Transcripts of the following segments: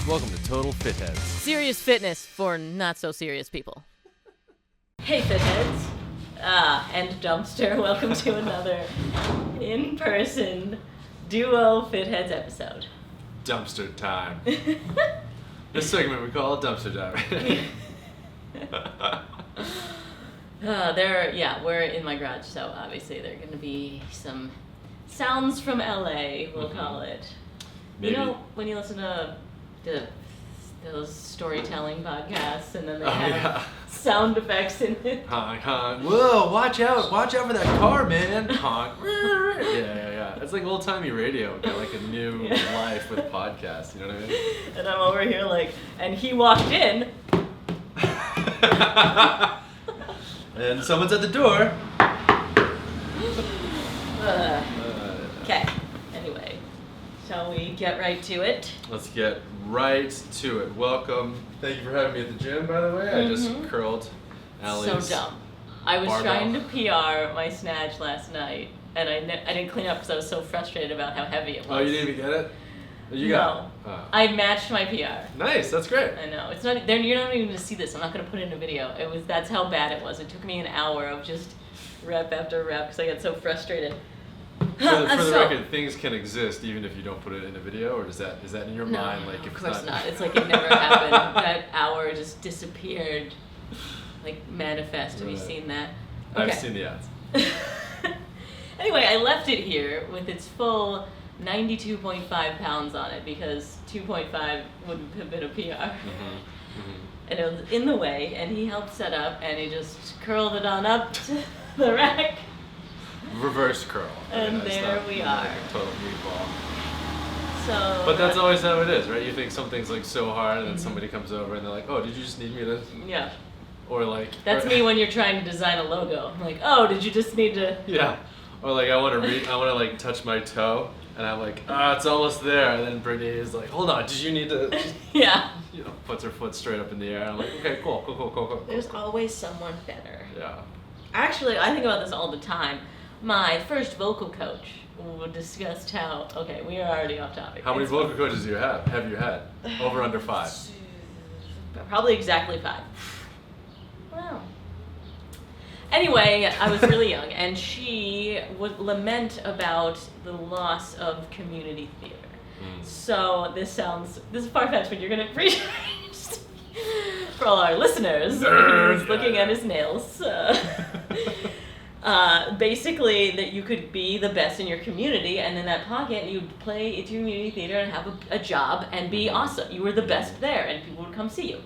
Welcome to Total Fitheads. Serious fitness for not so serious people. Hey Fitheads. And Dumpster, welcome to another in-person duo Fitheads episode. Dumpster time. This segment we call Dumpster time. We're in my garage, so obviously there are going to be some sounds from LA, we'll call it. Maybe. You know, when you listen to those storytelling podcasts and then they have sound effects in it. Honk, honk. Whoa, watch out for that car, man. Honk. Yeah. It's like old-timey radio. Got like a new life with podcasts, you know what I mean? And I'm over here like, and he walked in. And someone's at the door. Okay. Anyway, shall we get right to it? Let's get right to it. Welcome. Thank you for having me at the gym, by the way. I just curled Allie's. So dumb. I was barbell. trying to PR my snatch last night, and I didn't clean up because I was so frustrated about how heavy it was. Oh, you didn't even get it? You got it? Oh. I matched my PR. Nice, that's great. I know. It's not. You're not even going to see this. I'm not going to put it in a video. That's how bad it was. It took me an hour of just rep after rep because I got so frustrated. For the record, things can exist even if you don't put it in a video, or is that in your mind? Like, if of course it's not. It's like it never happened. That hour just disappeared, like manifest. Have you seen that? Okay. I've seen the ads. Anyway, I left it here with its full 92.5 pounds on it because 2.5 would have been a PR. And it was in the way, and he helped set up, and he just curled it on up to the rack. Reverse curl. And there we are. Like a total meatball. So. But that's always how it is, right? You think something's like so hard, and then somebody comes over and they're like, "Oh, did you just need me to?" Yeah. Or like. That's me when you're trying to design a logo. I'm like, "Oh, did you just need to?" Yeah. Or like I want to like touch my toe, and I'm like, it's almost there. And then Brittany is like, "Hold on, did you need to?" Yeah. You know, puts her foot straight up in the air. And I'm like, "Okay, cool." There's always someone better. Yeah. Actually, I think about this all the time. My first vocal coach discussed how. Okay, we are already off topic. How many vocal coaches do you have? Have you had? Over under 5? Probably exactly 5. Wow. Anyway, I was really young, and she would lament about the loss of community theater. So this is far-fetched, but you're gonna appreciate for all our listeners who's looking at his nails. Basically, that you could be the best in your community, and in that pocket, you'd play at community theater and have a job and be awesome. You were the best there, and people would come see you.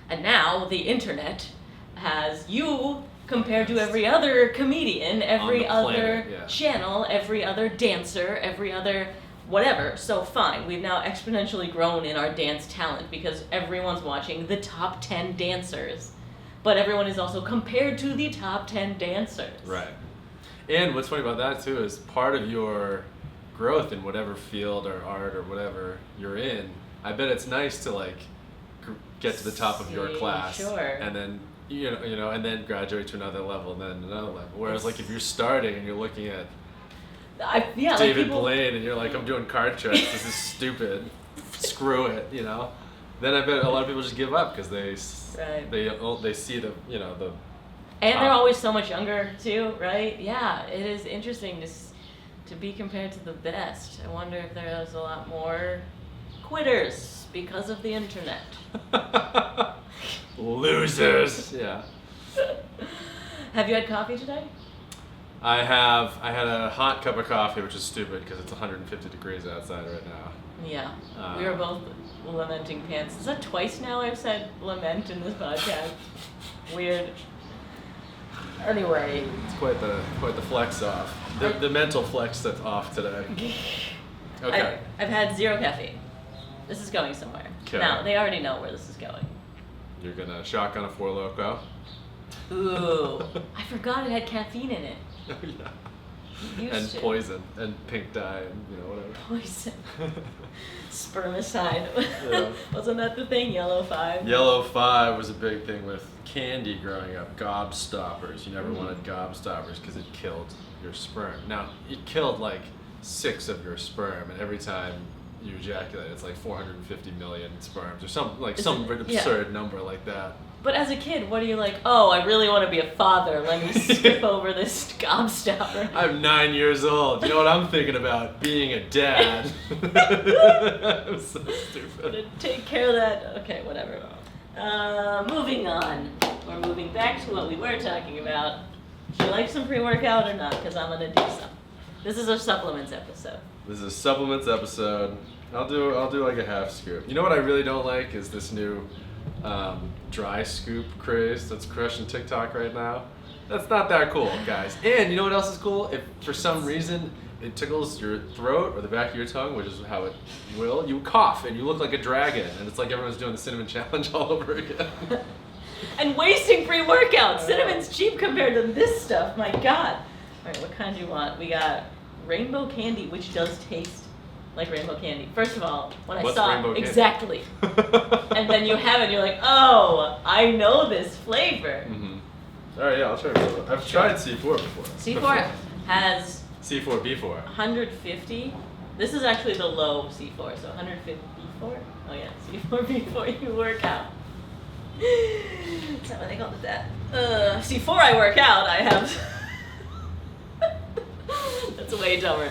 And now the internet has you compared to every other comedian, every other channel, every other dancer, every other whatever. So fine, we've now exponentially grown in our dance talent because everyone's watching the top 10 dancers. But everyone is also compared to the top 10 dancers. Right. And what's funny about that too is part of your growth in whatever field or art or whatever you're in, I bet it's nice to like get to the top of your class, and then you know, and then graduate to another level, and then another level. Whereas like if you're starting and you're looking at David Blaine and you're like, I'm doing card tricks, this is stupid, screw it, you know. Then I bet a lot of people just give up because they see the the. And they're always so much younger too, right? Yeah, it is interesting to be compared to the best. I wonder if there's a lot more quitters because of the internet. Losers. Yeah. Have you had coffee today? I have. I had a hot cup of coffee, which is stupid because it's 150 degrees outside right now. Yeah. We were both lamenting pants. Is that twice now I've said lament in this podcast? Weird. Anyway. It's quite the flex off. The mental flex that's off today. Okay. I've had 0 caffeine. This is going somewhere. Okay. Now, they already know where this is going. You're gonna shotgun a 4 Loko? Ooh. I forgot it had caffeine in it. Oh yeah. Used to. Poison and pink dye and whatever. Poison. Spermicide. Yeah. Wasn't that the thing? Yellow 5? Yellow 5 was a big thing with candy growing up. Gobstoppers. You never wanted gobstoppers because it killed your sperm. Now, it killed like 6 of your sperm, and every time you ejaculate. It's like 450 million sperms or some absurd number like that. But as a kid, what are you like? Oh, I really want to be a father. Let me skip over this gobstopper. I'm 9 years old. You know what I'm thinking about? Being a dad. I'm so stupid. To take care of that. Okay, whatever. Moving on. We're moving back to what we were talking about. Do you like some pre-workout or not? Because I'm gonna do some. This is a supplements episode. This is a supplements episode. I'll do like a half scoop. You know what I really don't like is this new dry scoop craze that's crushing TikTok right now. That's not that cool, guys. And you know what else is cool? If for some reason it tickles your throat or the back of your tongue, which is how it will, you cough and you look like a dragon, and it's like everyone's doing the cinnamon challenge all over again. And wasting pre-workout. Cinnamon's cheap compared to this stuff. My God. All right, what kind do you want? We got rainbow candy, which does taste like rainbow candy. First of all, when I saw it, exactly. And then you have it, you're like, oh, I know this flavor. Mm-hmm. All right, yeah, I'll try it. I've tried C4 before. C4 has C4, B4. 150. This is actually the low C4, so 150 B4. Oh yeah, C4 before you work out. Is that what they called it that? C4 I work out, I have. That's way dumber.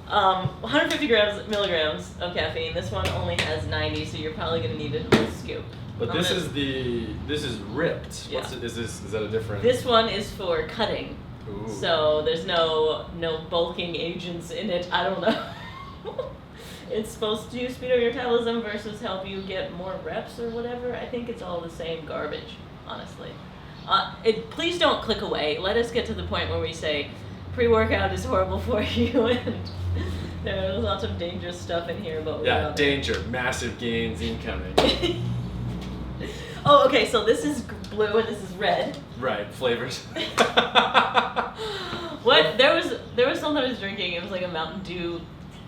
150 milligrams of caffeine. This one only has 90, so you're probably gonna need a whole scoop. But this is ripped. Yeah. Is that a different? This one is for cutting. Ooh. So there's no bulking agents in it. I don't know. It's supposed to speed up your metabolism versus help you get more reps or whatever. I think it's all the same garbage, honestly. Please don't click away. Let us get to the point where we say pre-workout is horrible for you, and there's lots of dangerous stuff in here. But yeah, danger, massive gains incoming. Oh, okay. So this is blue and this is red. Right, flavors. What? There was something I was drinking. It was like a Mountain Dew.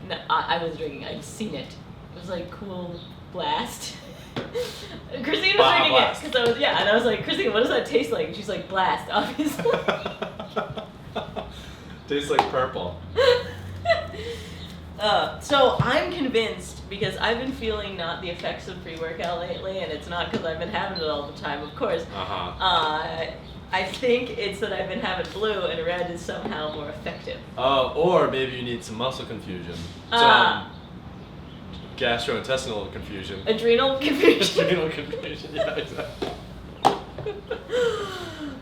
No, I was drinking. I've seen it. It was like Cool Blast. Christine was drinking it because and I was like, Christine, what does that taste like? And she's like, Blast, obviously. Tastes like purple. So I'm convinced, because I've been feeling not the effects of pre-workout lately, and it's not because I've been having it all the time, of course. I think it's that I've been having blue and red is somehow more effective. Oh, or maybe you need some muscle confusion. Gastrointestinal confusion. Adrenal confusion. Adrenal confusion, yeah, exactly.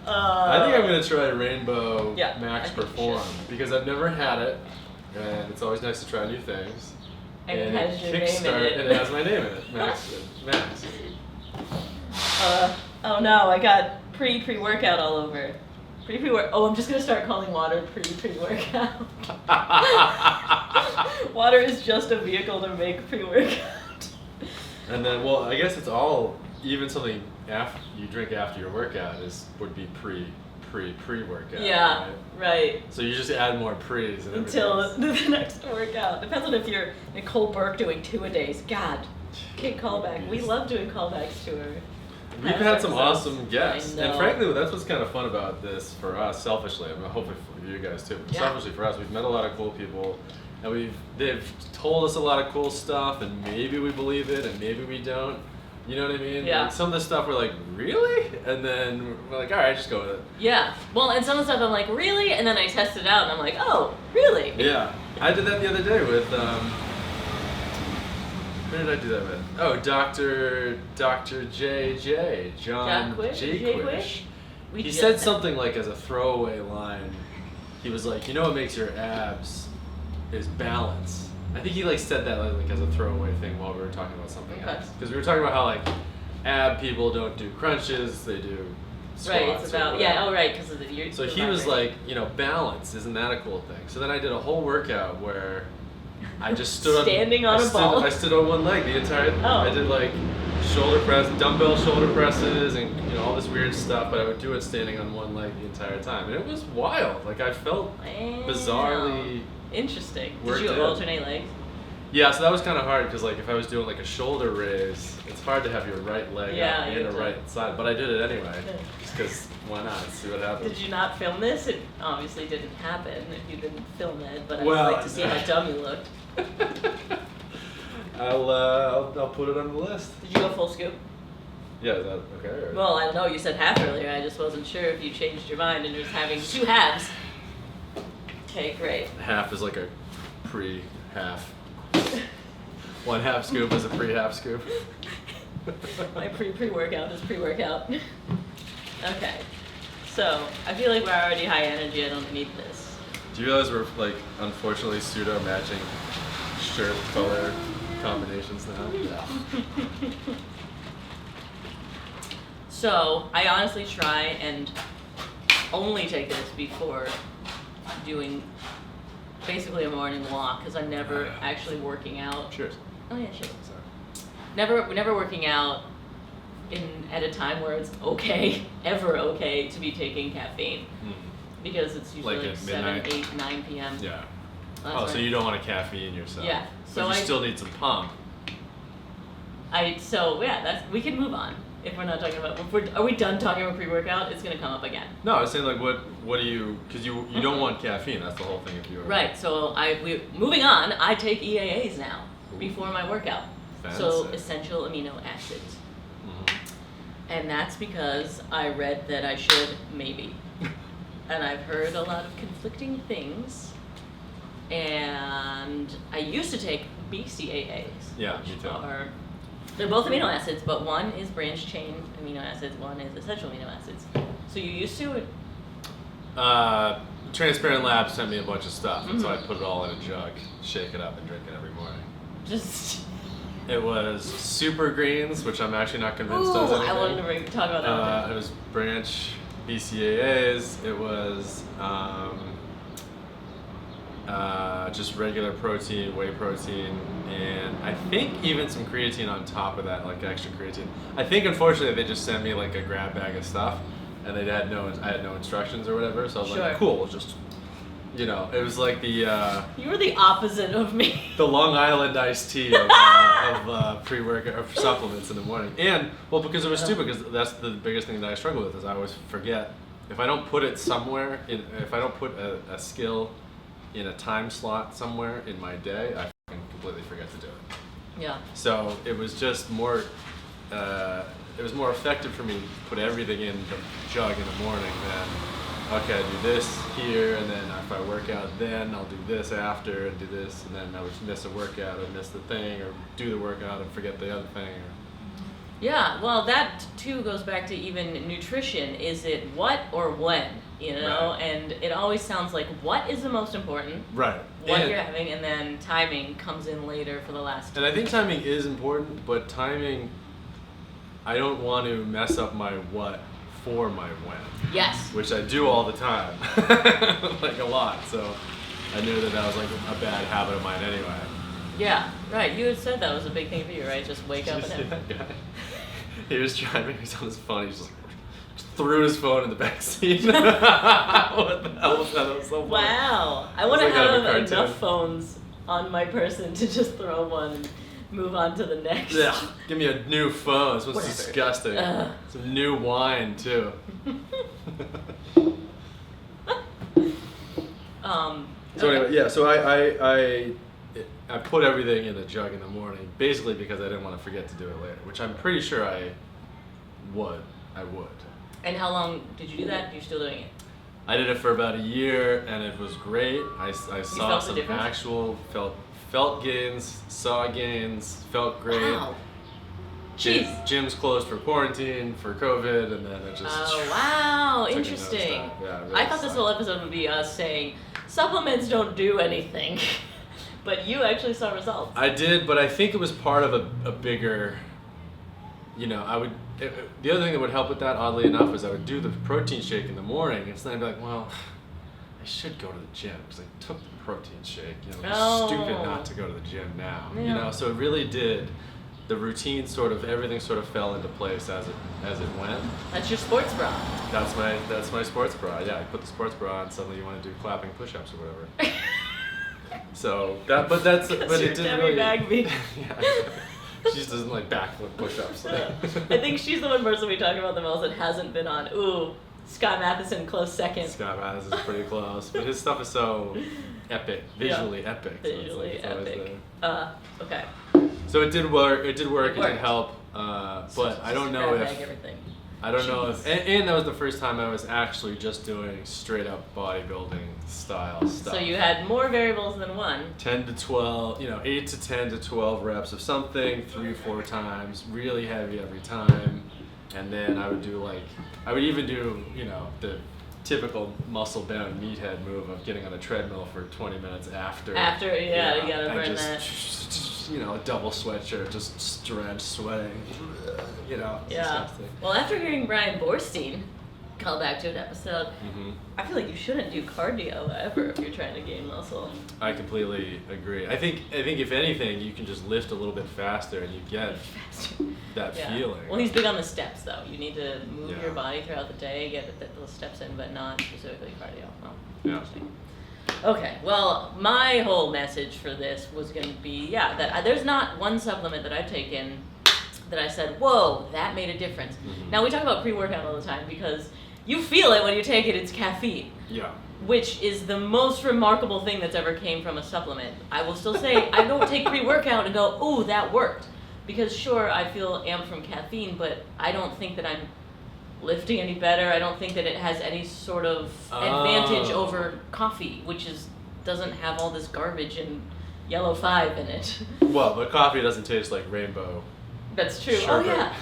I think I'm going to try Rainbow Max Perform because I've never had it, and it's always nice to try new things. And it has your name in it. And it has my name in it, Max. Oh no, I got pre-workout all over. I'm just gonna start calling water pre-workout. Water is just a vehicle to make pre-workout. And then, well, I guess it's all, even something after you drink after your workout would be pre-workout. Yeah, right. So you just add more pre's and until the next workout. Depends on if you're Nicole Burke doing 2-a-days. God, okay, callback. We love doing callbacks to her. We've had some awesome guests, and frankly, that's what's kind of fun about this for us. Selfishly, I mean, hopefully for you guys too. But selfishly for us, we've met a lot of cool people, and they've told us a lot of cool stuff, and maybe we believe it, and maybe we don't. You know what I mean? Yeah. Like some of the stuff we're like, really? And then we're like, all right, just go with it. Yeah. Well, and some of the stuff I'm like, really? And then I test it out, and I'm like, oh, really? Yeah. I did that the other day with. Who did I do that with? Oh, Dr. JJ, John Jaquish. He said something like as a throwaway line. He was like, you know what makes your abs is balance. I think he said that like as a throwaway thing while we were talking about something else. Because we were talking about how ab people don't do crunches, they do squats. Right, it's about, because of the So he was like, balance, isn't that a cool thing? So then I did a whole workout where I just stood standing on a ball. I stood on one leg the entire. I did shoulder press, dumbbell shoulder presses, and all this weird stuff. But I would do it standing on one leg the entire time, and it was wild. I felt bizarrely interesting. Did you alternate legs? Yeah, so that was kind of hard because if I was doing a shoulder raise, it's hard to have your right leg up and a right side. But I did it anyway, just because why not? Let's see what happens. Did you not film this? It obviously didn't happen if you didn't film it. But I'd like to see how dumb you looked. I'll put it on the list. Did you go full scoop? Yeah, is that okay? Or? Well, I know you said half earlier. I just wasn't sure if you changed your mind and you're just having 2 halves. Okay, great. Half is like a pre-half. 1 half scoop is a pre-half scoop. My pre-workout is pre-workout. Okay. So, I feel like we're already high energy. I don't need this. Do you realize we're like unfortunately pseudo matching shirt color combinations now? Yeah. So, I honestly try and only take this before doing basically a morning walk because I'm never actually working out. Cheers. Oh yeah, cheers. Sorry. Never working out at a time where it's ever okay to be taking caffeine. Because it's usually like 7, 8, 9 p.m. Yeah. That's so you don't want to caffeine yourself. Yeah. So you still need some pump. We can move on. If we're not talking about, are we done talking about pre-workout? It's gonna come up again. No, I was saying like what do you, because you don't want caffeine. That's the whole thing if you. Right. So moving on. I take EAAs now before my workout. Fancy. So essential amino acids. And that's because I read that I should maybe. And I've heard a lot of conflicting things. And I used to take BCAAs. Yeah, me too. They're both amino acids, but one is branched chain amino acids, one is essential amino acids. So you used to? Transparent Labs sent me a bunch of stuff, and so I put it all in a jug, shake it up, and drink it every morning. It was Super Greens, which I'm actually not convinced does anything. I wanted to talk about that. It was branch BCAAs. It was just regular protein, whey protein, and I think even some creatine on top of that, like extra creatine. I think unfortunately they just sent me like a grab bag of stuff, and I had no instructions or whatever. So I was like, cool, we'll just, it was like the. You were the opposite of me. The Long Island iced tea of pre-workout of supplements in the morning, and because it was stupid. Because that's the biggest thing that I struggle with is I always forget if I don't put it somewhere. If I don't put a skill in a time slot somewhere in my day, I completely forget to do it. Yeah. So it was just more. It was more effective for me to put everything in the jug in the morning than, okay, I do this here, and then if I work out then, I'll do this after, and do this, and then I would miss a workout, or miss the thing, or do the workout and forget the other thing. Yeah, well, that too goes back to even nutrition. Is it what or when? Right. And it always sounds like what is the most important, right? What you're having, and then timing comes in later for the last. And I think timing is important, but timing, I don't want to mess up my what for my when. Yes. Which I do all the time, like a lot. So I knew that was like a bad habit of mine anyway. Yeah, right. You had said that was a big thing for you, right? Just wake up and see that guy? He was driving, he's on his phone, he just threw his phone in the back seat. What the hell was that? That was so funny. Wow. I want to have enough phones on my person to just throw one and move on to the next. Yeah, give me a new phone. This one's disgusting. Some new wine, too. So anyway, yeah, so I put everything in a jug in the morning, basically because I didn't want to forget to do it later, which I'm pretty sure I would. And how long did you do that? You're still doing it? I did it for about a year, and it was great. I saw some actual felt gains, saw gains, felt great. Wow. Jeez. Gym's closed for quarantine, for COVID, and then it just. Oh wow! Interesting. Yeah, really I thought this whole episode would be us saying supplements don't do anything. But you actually saw results. I did, but I think it was part of a bigger, the other thing that would help with that, oddly enough, is I would do the protein shake in the morning, and then I'd be like, well, I should go to the gym, because I took the protein shake, it's stupid not to go to the gym now, Yeah. So it really did, the routine everything fell into place as it went. That's your sports bra. That's my sports bra, yeah, I put the sports bra on, suddenly you want to do clapping push-ups or whatever. So but it didn't really. Bagby. Yeah, she just doesn't like backflip push-ups. I think she's the one person we talk about the most that hasn't been on. Ooh, Scott Matheson close second. Scott Matheson is pretty close, but his stuff is so epic, visually epic. Visually so it's epic. Okay. So it did work. It did work. It worked. did help. But I don't know if everything. I don't know if, Jeez. and that was the first time I was actually just doing straight up bodybuilding style stuff. So you had more variables than one. 10 to 12, 8 to 10 to 12 reps of something, 3-4 times, really heavy every time. And then I would even do, the typical muscle bound meathead move of getting on a treadmill for 20 minutes after. You gotta burn that. Double sweatshirt, just sweating, Yeah. disgusting. Well, after hearing Brian Borstein call back to an episode, Mm-hmm. I feel like you shouldn't do cardio ever if you're trying to gain muscle. I completely agree. I think if anything, you can just lift a little bit faster and you get that feeling. Well, he's big on the steps, though. You need to move Yeah. your body throughout the day, get those steps in, but not specifically cardio. Oh, Yeah. interesting. Okay, well, my whole message for this was going to be, that there's not one supplement that I've taken that I said, whoa, that made a difference. Mhm. Now, we talk about pre-workout all the time because you feel it when you take it, it's caffeine. Yeah. Which is the most remarkable thing that's ever came from a supplement. I will still say I don't take pre-workout and go, ooh, that worked. Because sure, I feel amped from caffeine, but I don't think that I'm lifting any better. I don't think that it has any sort of advantage over coffee, which doesn't have all this garbage and yellow 5 in it. Well, but coffee doesn't taste like rainbow. That's true. Sure, Oh yeah.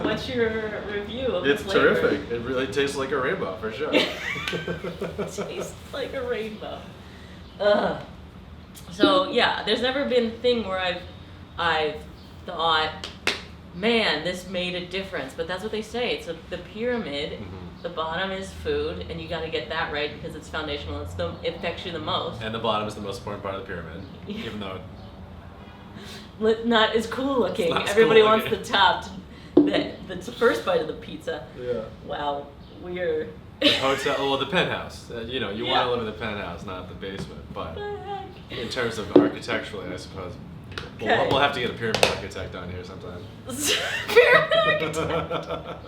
What's your review of It's the flavor? terrific. It really tastes like a rainbow for sure. Tastes like a rainbow. Ugh. So yeah, there's never been a thing where I've thought, man, this made a difference. But that's what they say. It's the pyramid. Mhm. The bottom is food, and you got to get that right because it's foundational. It affects you the most. And the bottom is the most important part of the pyramid, Yeah. even though Not as cool looking. It's not as Everybody cool wants looking. the top. That's the first bite of the pizza. Yeah. Wow, we're. The hotel, well, the penthouse. You Yeah. want to live in the penthouse, not the basement. But What the heck? in terms of architecturally, I suppose Okay. we'll have to get a pyramid architect on here sometime. Pyramid architect.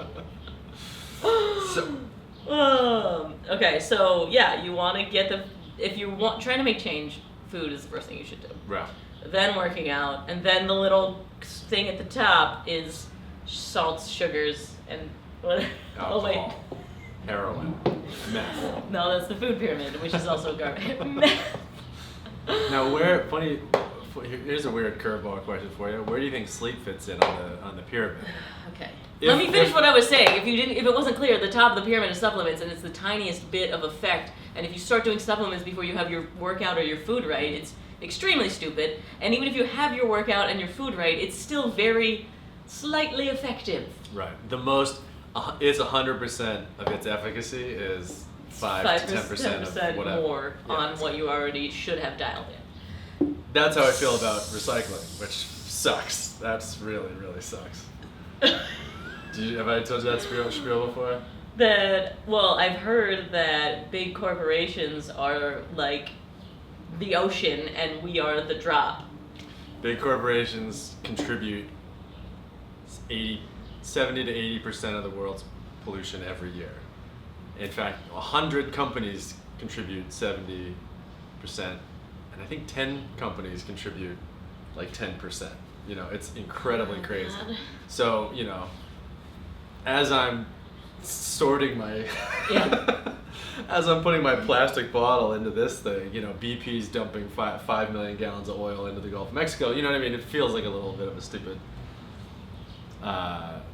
Okay, so yeah, you want to get if you want trying to make change, food is the first thing you should do. Right. Then working out, and then the little thing at the top is salts, sugars, and what? Oh wait, Alcohol, heroin, meth. no, that's the food pyramid, which is also garbage. Now, here's a weird curveball question for you. Where do you think sleep fits in on the pyramid? Okay. If- Let me finish if- what I was saying. If it wasn't clear, the top of the pyramid is supplements, and it's the tiniest bit of effect. And if you start doing supplements before you have your workout or your food right, it's extremely stupid. And even if you have your workout and your food right, it's still very slightly effective. Right. The most is 100% of its efficacy is 5 to 10% of whatever. more Yeah. on what you already should have dialed in. That's how I feel about recycling, which sucks. That's really, really sucks. Have I told you that spiel before? I've heard that big corporations are like the ocean and we are the drop. Big corporations contribute 70 to 80% of the world's pollution every year. In fact, 100 companies contribute 70%, and I think 10 companies contribute like 10%. It's incredibly crazy. God. So, as I'm sorting my, Yeah. as I'm putting my plastic bottle into this thing, BP's dumping 5 million gallons of oil into the Gulf of Mexico. You know what I mean? It feels like a little bit of a stupid.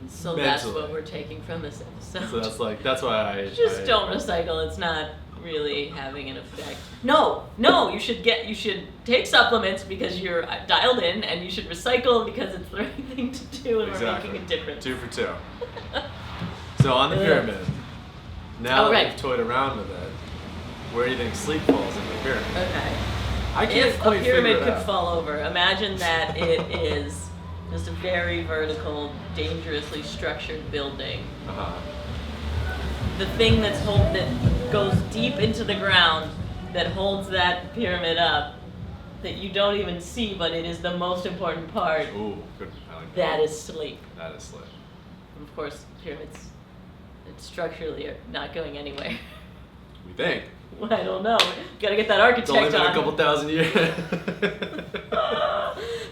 So that's mentally. what we're taking from this episode. So that's why I Just don't recycle. It's not really having an effect. No, you should take supplements because you're dialed in, and you should recycle because it's the right thing to do, and Exactly. we're making a difference. 2 for 2. So on the pyramid, now Oh, that right. we've toyed around with it, where do you think sleep falls in the pyramid? Okay. I can't If a quite pyramid figure it could out. fall over, imagine that it is just a very vertical, dangerously structured building. Uh-huh. The thing that goes deep into the ground that holds that pyramid up, that you don't even see, but it is the most important part. Ooh, good. I like That is sleep. That is sleep. And of course, pyramids, it's structurally are not going anywhere. We think. Well, I don't know. Gotta get that It's only architect been on. a couple thousand years.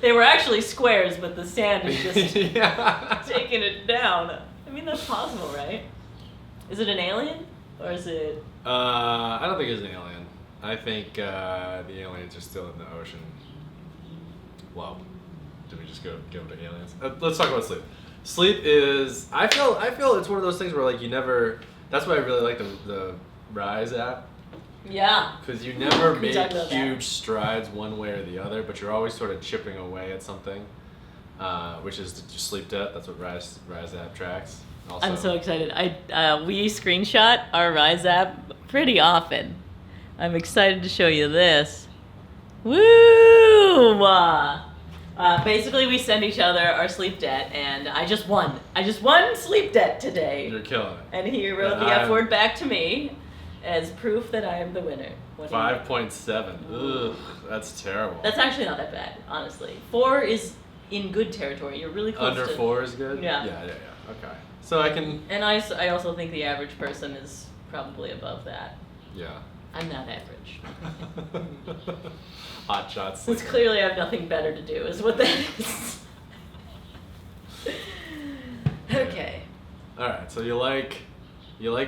They were actually squares, but the sand is just Yeah. taking it down. I mean, that's possible, right? Is it an alien? Or is it... I don't think it's an alien. I think the aliens are still in the ocean. Well, did we just go to aliens? Let's talk about sleep. Sleep is... I feel it's one of those things where like you never... That's why I really like the Rise app. Yeah. Because you never We make talked about that. huge strides one way or the other, but you're always sort of chipping away at something, which is your sleep debt. That's what Rise app tracks. Also, I'm so excited. We screenshot our Rise app pretty often. I'm excited to show you this. Woo! Basically, we send each other our sleep debt, and I just won. I just won sleep debt today. You're killing it. And he wrote And the F word back to me as proof that I am the winner. 5.7. Ugh, that's terrible. That's actually not that bad, honestly. 4 is in good territory. You're really close Under to... 4 is good? Yeah. Yeah. Okay. So I can... And I also think the average person is probably above that. Yeah. I'm not average. Hot shots. Since clearly I have nothing better to do, is what that is. Okay. All right. So you like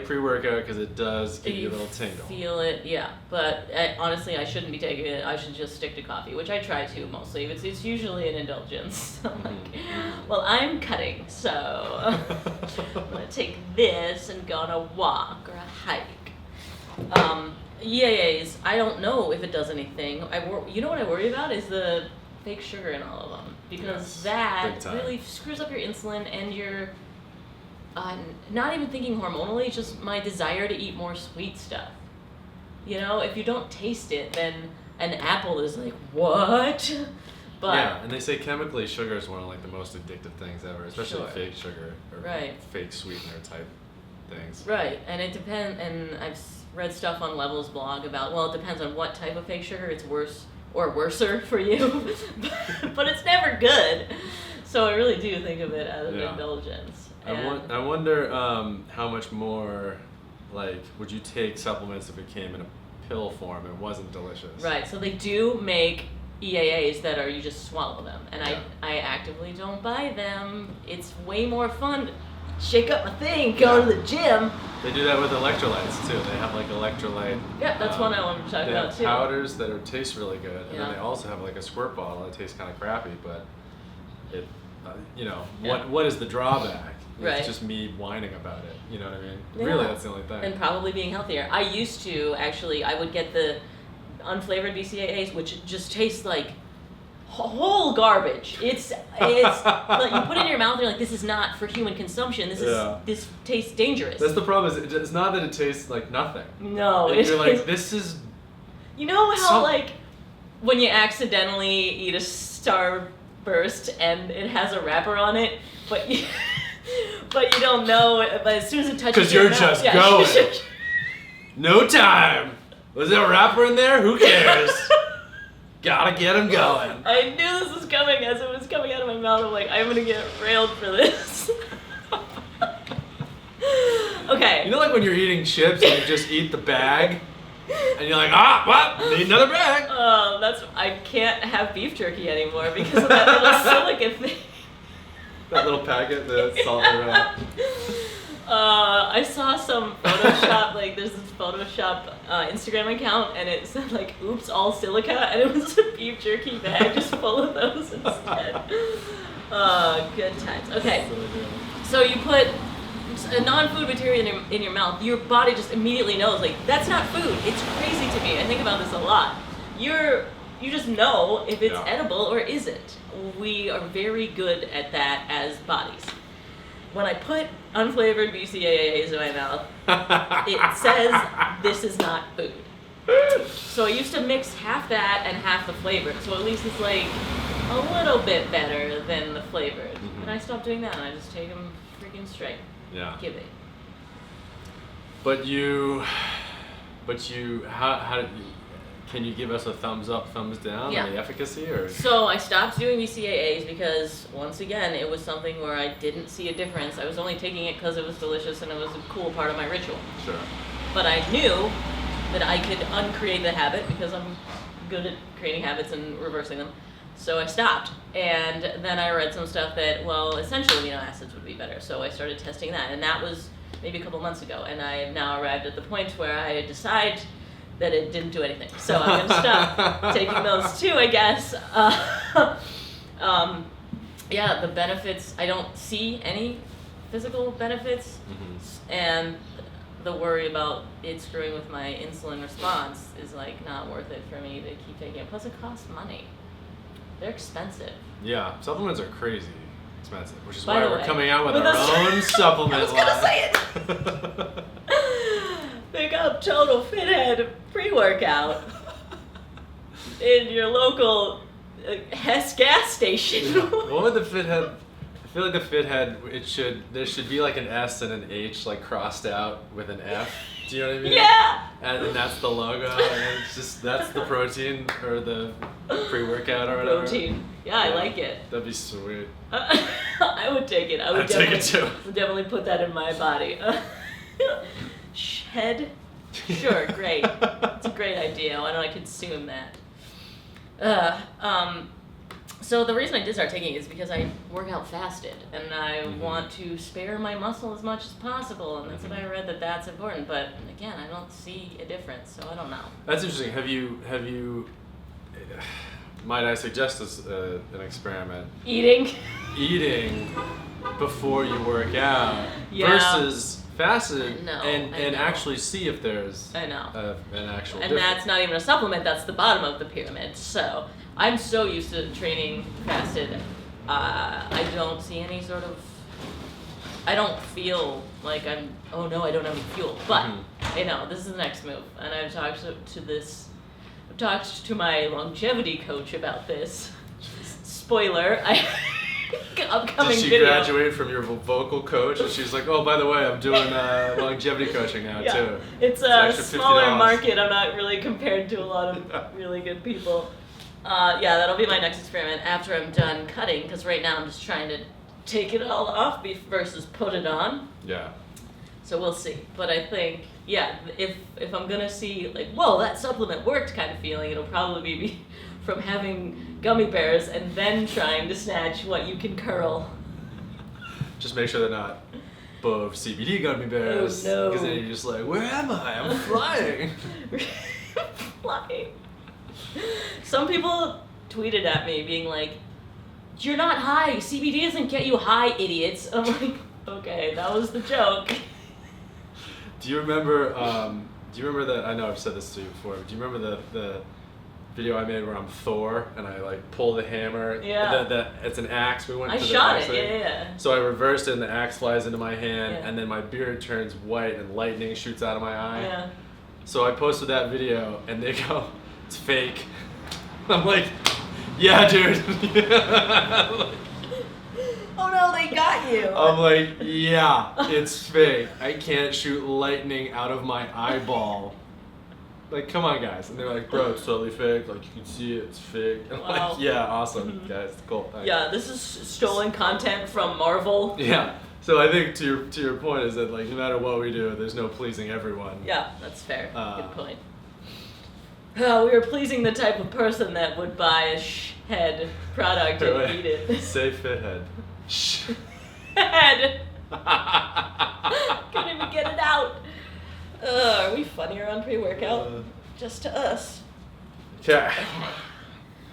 pre-workout because it does give you a little tingle. Feel it, yeah. But honestly, I shouldn't be taking it. I should just stick to coffee, which I try to mostly. It's usually an indulgence. I'm like, well, I'm cutting, so I'm gonna take this and go on a walk or a hike. EAAs, I don't know if it does anything. You know what I worry about is the fake sugar in all of them, because that big time. really screws up your insulin and your not even thinking hormonally, it's just my desire to eat more sweet stuff. You know, if you don't taste it, then an apple is like, what? But yeah, and they say chemically sugar is one of like the most addictive things ever, especially Sure. fake sugar or Right. fake sweetener type things. Right, and it depends, and I've read stuff on Level's blog about, well, it depends on what type of fake sugar, it's worse or worser for you, but it's never good. So I really do think of it as an indulgence. I wonder how much more, like, would you take supplements if it came in a pill form and wasn't delicious? Right, so they do make EAAs that are, you just swallow them, and I actively don't buy them. It's way more fun to shake up my thing, go to the gym. They do that with electrolytes too. They have like electrolyte. Yeah, that's one I wanted to talk they about have too. powders that taste really good, and Yeah. then they also have like a squirt bottle that tastes kind of crappy, but it, Yeah. what is the drawback? Right. It's just me whining about it. You know what I mean? Yeah. Really, that's the only thing. And probably being healthier. I used to actually. I would get the unflavored BCAAs, which just taste like whole garbage. It's like you put it in your mouth and you're like, this is not for human consumption. This tastes dangerous. That's the problem. Is it's not that it tastes like nothing. No, Like, you're like, this is. You know how like when you accidentally eat a Starburst and it has a wrapper on it, but you don't know. But as soon as it touches, Because your you're mouth, just yeah. going. No time. Was there a wrapper in there? Who cares? Gotta get him going. I knew this was coming as it was coming out of my mouth. I'm like, I'm gonna get railed for this. Okay. You know, like when you're eating chips and you just eat the bag, and you're like, what? Need another bag. I can't have beef jerky anymore because of that little silica thing. That little packet, the salt and wrap. I saw some Photoshop, like there's this Photoshop Instagram account, and it said like, oops, all silica, and it was a beef jerky bag just full of those instead. Good times. Okay, so you put a non-food material in your mouth, your body just immediately knows, like, that's not food. It's crazy to me. I think about this a lot. You just know if it's edible or isn't. We are very good at that as bodies. When I put unflavored BCAAs in my mouth, it says this is not food. So I used to mix half that and half the flavored, so at least it's like a little bit better than the flavored. Mm-hmm. And I stopped doing that, and I just take them freaking straight. Yeah. Give it. But how did you? Can you give us a thumbs up, thumbs down on the efficacy, or? So I stopped doing BCAAs because, once again, it was something where I didn't see a difference. I was only taking it because it was delicious and it was a cool part of my ritual. Sure. But I knew that I could uncreate the habit because I'm good at creating habits and reversing them. So I stopped, and then I read some stuff that, well, essential amino acids would be better. So I started testing that, and that was maybe a couple months ago. And I have now arrived at the point where I decide that it didn't do anything. So I'm gonna stop taking those too, I guess. Yeah, the benefits, I don't see any physical benefits, and the worry about it screwing with my insulin response is like not worth it for me to keep taking it. Plus it costs money. They're expensive. Yeah, supplements are crazy expensive, which is By why the we're way, coming out with with our a- own supplement I was gonna say it. Pick up Total Fithead pre-workout in your local Hess gas station. What would the Fithead? I feel like the Fithead. There should be like an S and an H like crossed out with an F. Do you know what I mean? Yeah. And that's the logo, and it's just that's the protein or the pre-workout or whatever. Protein. Yeah, I like it. That'd be sweet. I would take it. I'd take it too. Would definitely put that in my body. Head? Sure, great. It's a great idea. Why don't I consume that? So the reason I did start taking it is because I work out fasted, and I want to spare my muscle as much as possible, and that's what I read that's important. But again, I don't see a difference, so I don't know. That's interesting. Have you? Might I suggest this an experiment? Eating before you work out versus fasted, and actually see if there's an actual difference. And that's not even a supplement, that's the bottom of the pyramid. So I'm so used to training fasted, I don't see any sort of, I don't feel like I don't have any fuel, but I know this is the next move, and I've talked to my longevity coach about this. Spoiler, upcoming Did she video. graduate from your vocal coach, and she's like, oh, by the way, I'm doing longevity coaching now too. It's a extra smaller $50. market. I'm not really compared to a lot of really good people. Yeah, that'll be my next experiment after I'm done cutting, because right now I'm just trying to take it all off versus put it on. Yeah. So we'll see. But I think, if I'm gonna see like, whoa, that supplement worked kind of feeling, it'll probably be from having gummy bears and then trying to snatch what you can curl. Just make sure they're not above CBD gummy bears. Oh, no. Because then you're just like, where am I? I'm flying. Flying. Some people tweeted at me being like, you're not high. CBD doesn't get you high, idiots. I'm like, okay, that was the joke. Do you remember that? I know I've said this to you before. But do you remember the video I made where I'm Thor and I like pull the hammer? Yeah. It's an axe. We went. I to the shot axe it. thing. Yeah. So I reversed it and the axe flies into my hand, Yeah. and then my beard turns white and lightning shoots out of my eye. Yeah. So I posted that video and they go, it's fake. I'm like, yeah, dude. Oh no, they got you. I'm like, yeah, it's fake. I can't shoot lightning out of my eyeball. Like, come on, guys. And they're like, bro, it's totally fake. Like, you can see it, it's fake. And I'm Wow. like, yeah, awesome, guys. Cool. Thanks. Yeah, this is stolen content from Marvel. Yeah. So I think to your point is that like no matter what we do, there's no pleasing everyone. Yeah, that's fair. Good point. We were pleasing the type of person that would buy a head product and eat it. Say Fithead. Head. Couldn't even get it out. Are we funnier on pre-workout? Just to us. Okay.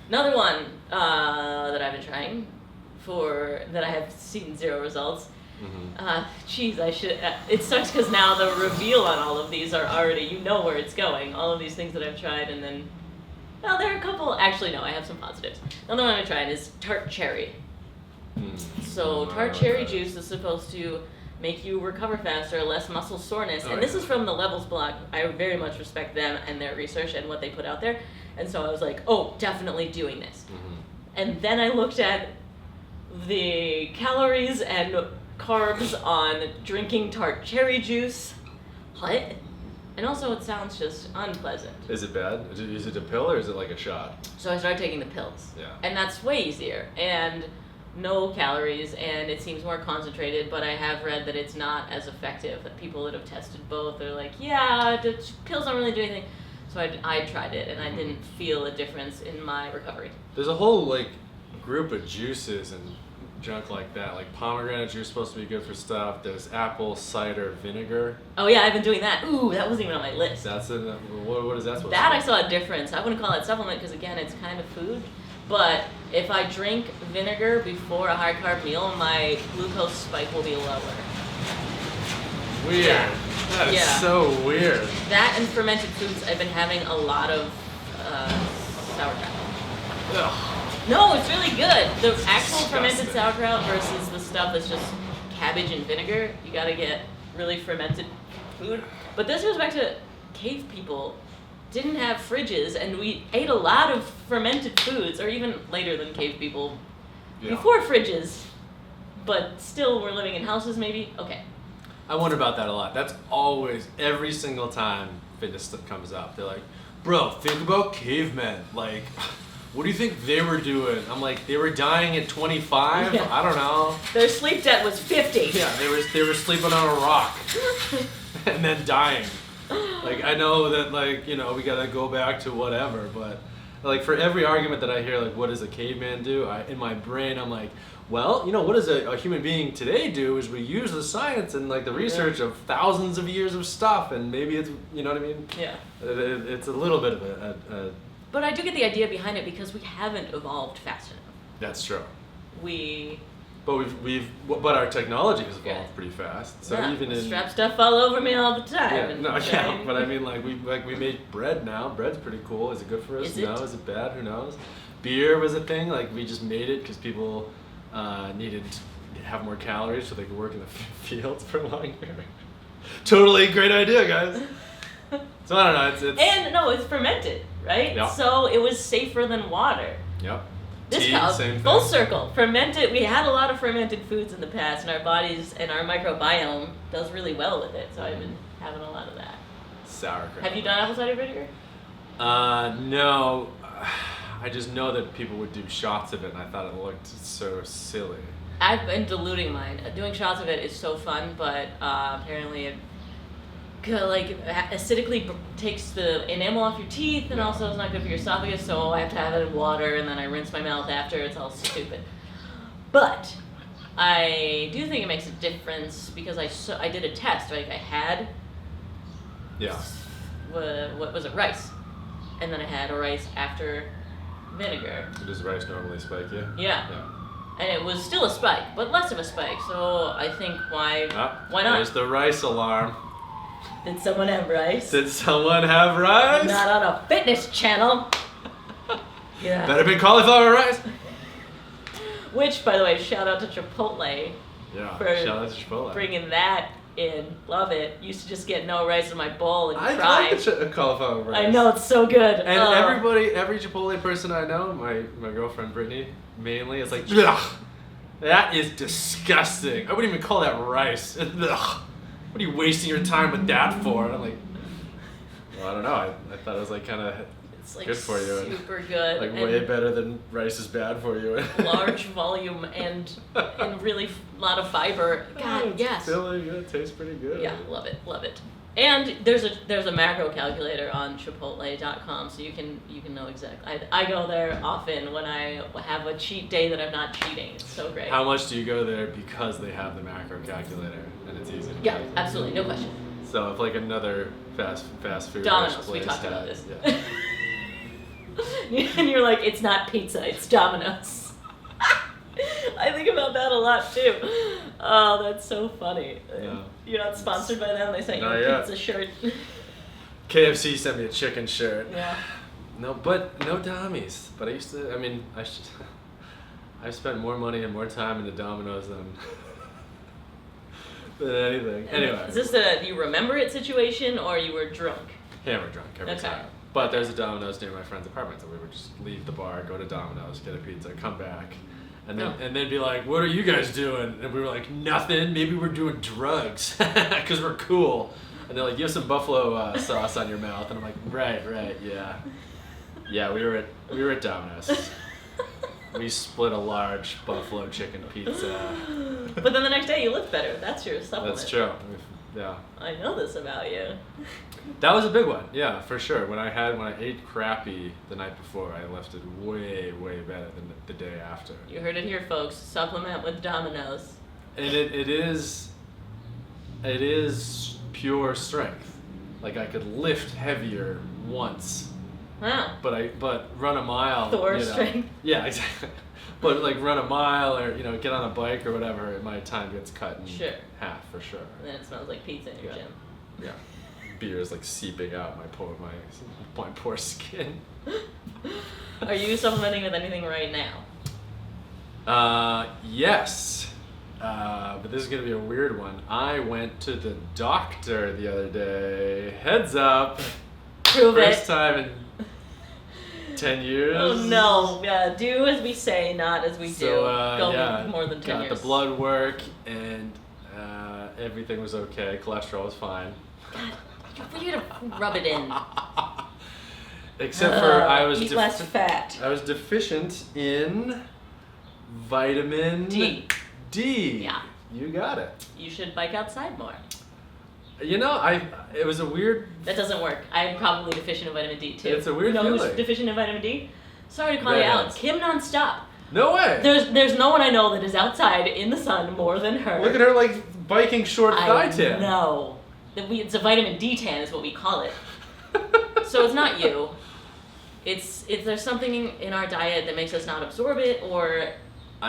Another one that I've been trying that I have seen zero results. Geez, I should. It sucks because now the reveal on all of these are already, you know where it's going. All of these things that I've tried, and then, well, there are a couple. Actually, no, I have some positives. Another one I've tried is tart cherry. So tart cherry juice is supposed to make you recover faster, less muscle soreness, and this is from the Levels blog. I very much respect them and their research and what they put out there, and so I was like, oh, definitely doing this. And then I looked at the calories and carbs on drinking tart cherry juice. What? And also it sounds just unpleasant. Is it bad? Is it a pill or is it like a shot? So I started taking the pills. Yeah. And that's way easier. And no calories, and it seems more concentrated, but I have read that it's not as effective. That people that have tested both are like, yeah, the pills don't really do anything. So I tried it, and I didn't feel a difference in my recovery. There's a whole like group of juices and junk like that. Like pomegranate juice is supposed to be good for stuff. There's apple cider vinegar. Oh yeah, I've been doing that. Ooh, that wasn't even on my list. That's it. What is that supposed That to I be? saw a difference. I wouldn't call that supplement because again, it's kind of food. But if I drink vinegar before a high carb meal, my glucose spike will be lower. Weird. Yeah. That is Yeah. so weird. That and fermented foods, I've been having a lot of sauerkraut. Ugh. No, it's really good. The actual Disgusting. fermented sauerkraut versus the stuff that's just cabbage and vinegar. You gotta get really fermented food. But this goes back to cave people didn't have fridges, and we ate a lot of fermented foods, or even later than cave people, Yeah. before fridges, but still we're living in houses maybe? Okay. I wonder about that a lot. That's always, every single time fitness stuff comes up, they're like, bro, think about cavemen. Like, what do you think they were doing? I'm like, they were dying at 25? Yeah. I don't know. Their sleep debt was 50. Yeah, they were sleeping on a rock and then dying. Like, I know that, like, you know, we gotta go back to whatever, but like for every argument that I hear, like, what does a caveman do? In my brain, I'm like, well, you know, what does a human being today do is we use the science and like the research of thousands of years of stuff, and maybe it's, you know what I mean? Yeah. It's a little bit of a But I do get the idea behind it because we haven't evolved fast enough. that's true. But But our technology has evolved Yeah. pretty fast. So yeah, even in strap stuff all over me all the time. yeah, and no, try yeah, and- but I mean, like we make bread now. Bread's pretty cool. Is it good for us? Is No. it? Is it bad? Who knows? Beer was a thing. Like we just made it because people needed to have more calories so they could work in the fields for longer. Totally great idea, guys. So I don't know. It's And no, it's fermented, right? Yeah. So it was safer than water. yep. This Tea, cow, same full thing. circle. Fermented. We had a lot of fermented foods in the past, and our bodies and our microbiome does really well with it. So I've been having a lot of that. Sauerkraut. Have you done apple cider vinegar? No. I just know that people would do shots of it, and I thought it looked so silly. I've been diluting mine. Doing shots of it is so fun, but apparently it acidically takes the enamel off your teeth, and also it's not good for your esophagus. So I have to have it in water, and then I rinse my mouth after. It's all stupid. But I do think it makes a difference because I did a test. Like I had Yeah. what was it, rice, and then I had a rice after vinegar. Does rice normally spike you? Yeah. Yeah. And it was still a spike, but less of a spike. So I think why not? There's the rice alarm. Did someone have rice? Did someone have rice? Not on a fitness channel. Yeah. Better be cauliflower rice. Which, by the way, shout out to Chipotle Yeah. For Shout out to Chipotle. bringing that in. Love it. Used to just get no rice in my bowl and I cry. like the cauliflower rice. I know, it's so good. And Oh. every Chipotle person I know, my girlfriend Brittany mainly, is like, ugh, that is disgusting. I wouldn't even call that rice. Ugh. What are you wasting your time with that for? And I'm like, well, I don't know. I thought it was like kind of It's like good for you. super good. Like and way better than rice is bad for you. large volume and really lot of fiber. God, It's yes. Really good. It tastes pretty good. Yeah, love it, love it. And there's a macro calculator on Chipotle.com, so you can know exactly. I go there often when I have a cheat day that I'm not cheating. It's so great. How much do you go there because they have the macro calculator and it's easy? to Yeah, make? absolutely, no question. So if like another fast food Domino's, place we talked about had- this. Yeah. And you're like, it's not pizza, it's Domino's. I think about that a lot too. Oh, that's so funny. Yeah. You're not sponsored by them. They sent you Not a yet. pizza shirt. KFC sent me a chicken shirt. Yeah. No, but no Dommies. But I used to. I mean, I spent more money and more time in the Domino's than anything. Anyway, Is this a you remember it situation or you were drunk? hammer drunk every Okay. time. But there's a Domino's near my friend's apartment, so we would just leave the bar, go to Domino's, get a pizza, come back, and then Oh. and they'd be like, "What are you guys doing?" And we were like, "Nothing. Maybe we're doing drugs, because we're cool." And they're like, "You have some buffalo sauce on your mouth," and I'm like, "Right, yeah, yeah." We were at Domino's. We split a large buffalo chicken pizza. But then the next day you looked better. That's your supplement. That's true. Yeah. I know this about you. That was a big one. Yeah, for sure. When I ate crappy the night before, I left it way, way better than the day after. You heard it here, folks. Supplement with Domino's. And it is pure strength. Like I could lift heavier once. Wow. But run a mile. Thor strength. Yeah, exactly. But like run a mile or get on a bike or whatever, my time gets cut in half for sure. And then it smells like pizza in your gym. Yeah. Beer is like seeping out my poor skin. Are you supplementing with anything right now? Yes. But this is gonna be a weird one. I went to the doctor the other day. Heads up. Prove First it. time in 10 years. Oh no! Do as we say, not as we do. Go more than 10 got years. the blood work and everything was okay. Cholesterol was fine. God, you gotta rub it in. Except for I was eat less fat. I was deficient in vitamin D. Yeah. You got it. You should bike outside more. It was a weird. That doesn't work. I'm probably deficient in vitamin D too. It's a weird feeling. feeling. Who's deficient in vitamin D? Sorry to call you out. Kim nonstop. No way. There's no one I know that is outside in the sun more than her. Look at her like biking short thigh tan. No. It's a vitamin D tan is what we call it. So it's not you. It's there's something in our diet that makes us not absorb it, or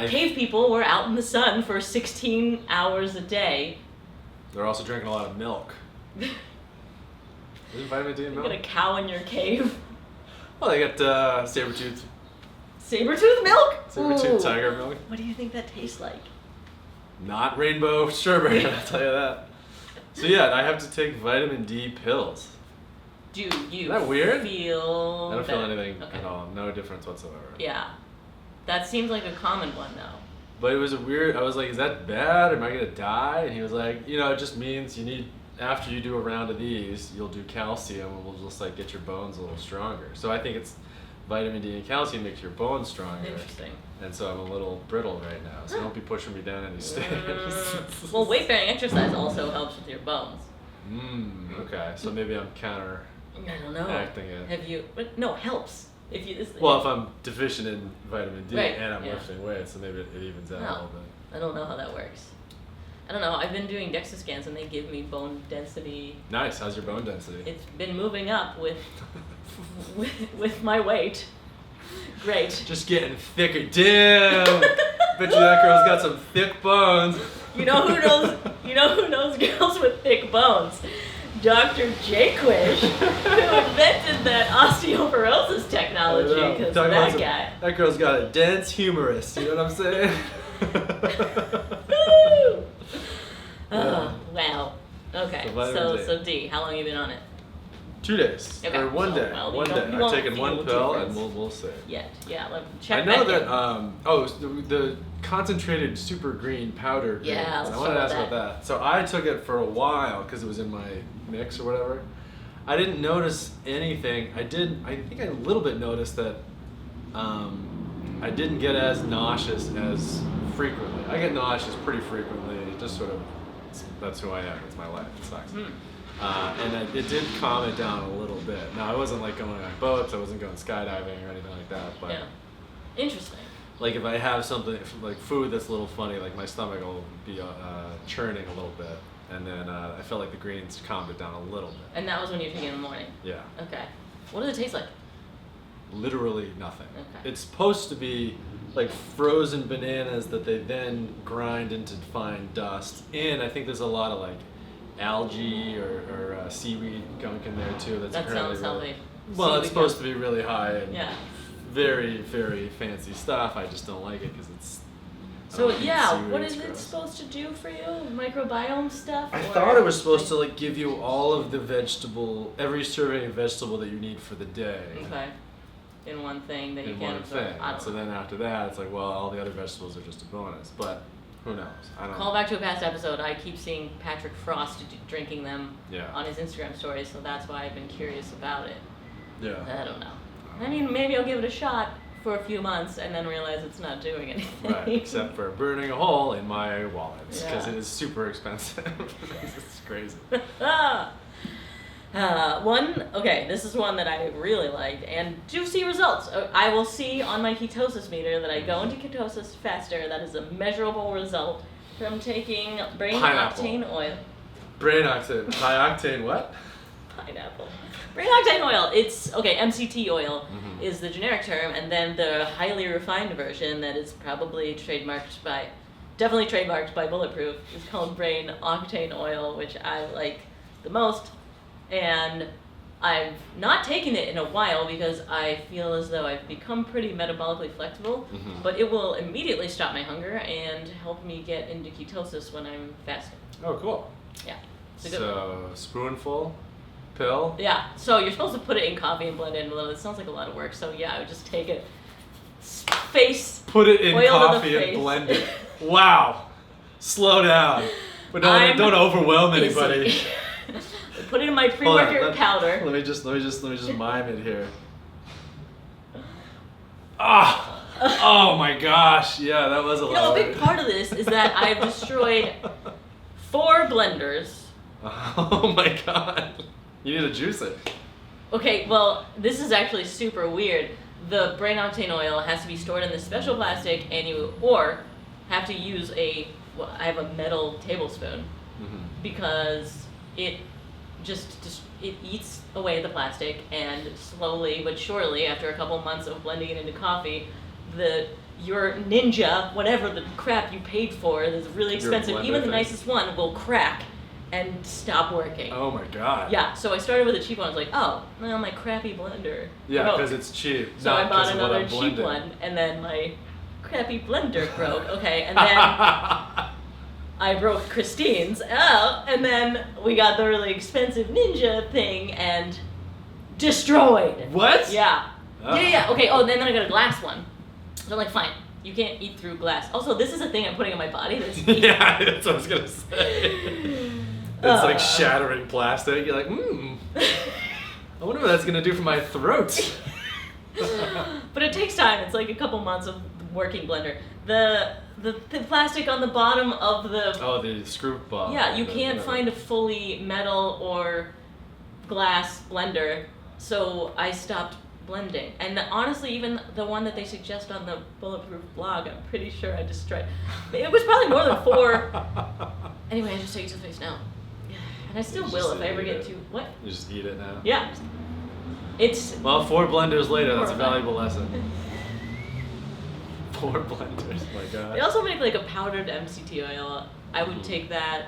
cave people were out in the sun for 16 hours a day. They're also drinking a lot of milk. Isn't vitamin D in milk? You got a cow in your cave. Well, they got saber-tooth. Saber-tooth milk? Saber-tooth tiger milk. What do you think that tastes like? Not rainbow strawberry, I'll tell you that. So yeah, I have to take vitamin D pills. Do you Isn't that weird? feel I don't better? feel anything Okay. at all. No difference whatsoever. Yeah. That seems like a common one though. But it was a weird, I was like, is that bad? Am I going to die? And he was like, it just means you need, after you do a round of these, you'll do calcium and we'll just like get your bones a little stronger. So I think it's vitamin D and calcium makes your bones stronger. Interesting. And so I'm a little brittle right now. So don't be pushing me down any stairs. Well, weight-bearing exercise also helps with your bones. Okay. So maybe I'm counteracting I don't know. it. Have you? But no, helps. If I'm deficient in vitamin D Right, and I'm yeah. lifting weights, so maybe it evens out a little bit. I don't know how that works. I don't know. I've been doing DEXA scans and they give me bone density. Nice. How's your bone density? It's been moving up with my weight. Great. Just getting thicker. Damn. Bet you that girl's got some thick bones. You know who knows girls with thick bones? Dr. Jaquish, who invented that osteoporosis technology, because that guy. That girl's got a dense humerus, you know what I'm saying? Woo! Oh, wow. Okay, So so D, how long have you been on it? 2 days. Okay. Or one day. Well, One day. I've taken one pill and we'll see. Yeah, check I know back that, in. the concentrated super green powder. Yeah, greens, let's I wanted to talk ask about about that. So I took it for a while because it was in my mix or whatever. I didn't notice anything. I think I a little bit noticed that I didn't get as nauseous as frequently. I get nauseous pretty frequently. It just sort of, that's who I am. It's my life. It sucks. And it did calm it down a little bit. Now, I wasn't like going on boats. I wasn't going skydiving or anything like that. But yeah. Interesting. like if I have something like food that's a little funny, like my stomach will be churning a little bit. And then I felt like the greens calmed it down a little bit. And that was when you were taking it in the morning? Yeah. Okay. What does it taste like? Literally nothing. Okay. It's supposed to be like frozen bananas that they then grind into fine dust. And I think there's a lot of like algae or seaweed gunk in there too. That's That apparently sounds really, healthy. well, it's Seaweed supposed gunk. to be really high and Yeah. very, very fancy stuff. I just don't like it because it's. I So don't eat yeah, seaweed, what it's is it gross. supposed to do for you? Microbiome stuff? I or- thought it was supposed to like give you all of the every serving of vegetable that you need for the day. Okay. In one thing that you In can't one absorb. thing. I don't So know. then after that, it's like, well, all the other vegetables are just a bonus. But who knows? I don't Call back to a past episode. I keep seeing Patrick Frost drinking them Yeah. on his Instagram stories, so that's why I've been curious about it. Yeah. I don't know. I mean, maybe I'll give it a shot for a few months and then realize it's not doing anything. Right, except for burning a hole in my wallet because Yeah. it is super expensive. It's crazy. This is one that I really liked and do see results. I will see on my ketosis meter that I go into ketosis faster. That is a measurable result from taking brain Pineapple. octane oil. Brain octane. High octane what? Pineapple. Brain octane oil. It's MCT oil Mhm. is the generic term, and then the highly refined version that is probably definitely trademarked by Bulletproof is called brain octane oil, which I like the most. And I've not taken it in a while because I feel as though I've become pretty metabolically flexible, Mhm. but it will immediately stop my hunger and help me get into ketosis when I'm fasting. Oh, cool. Yeah, it's a good one. So, spoonful, pill. Yeah, so you're supposed to put it in coffee and blend it in, although it sounds like a lot of work, so yeah, I would just take it, Put it in oil to the coffee and face. blend it. Wow. Slow down. But don't overwhelm anybody. busy. Put it in my Hold on, pre-workout powder. Let me just mime it here. Ah! Oh my gosh! Yeah, that was a You lot. know, a of big work. part of this is that I've destroyed 4 blenders. Oh my god! You need to juice it. Okay, well, this is actually super weird. The brain octane oil has to be stored in this special plastic, or have to use I have a metal tablespoon Mm-hmm. because it it eats away the plastic, and slowly but surely, after a couple months of blending it into coffee, your Ninja, whatever the crap you paid for, is really expensive. blender Even the thing? nicest one will crack and stop working. Oh my god. Yeah, so I started with a cheap one. I was like, oh, well, my crappy blender. Yeah, broke. because it's cheap. So not I bought 'cause of what another I'm cheap blending. one, and then my crappy blender broke. Okay, and then I broke Christine's. Oh, and then we got the really expensive Ninja thing and destroyed. What? Yeah. Oh. Yeah. Okay. Oh, then I got a glass one. So I'm like, fine. You can't eat through glass. Also, this is a thing I'm putting in my body. That's Yeah, that's what I was gonna say. It's like shattering plastic. You're like, I wonder what that's gonna do for my throat. But it takes time. It's like a couple months of working blender. The plastic on the bottom of the Oh, the screw ball. yeah, you can't find a fully metal or glass blender, so I stopped blending. And honestly, even the one that they suggest on the Bulletproof blog, I'm pretty sure I destroyed. It was probably more than 4. Anyway, I just take it to the face now. And I still You will just if I ever eat get it. to what? You just eat it now. Yeah. It's Well, 4 blenders later, that's a Horrifying. valuable lesson. 4 blenders, my god. They also make like a powdered MCT oil. I would take that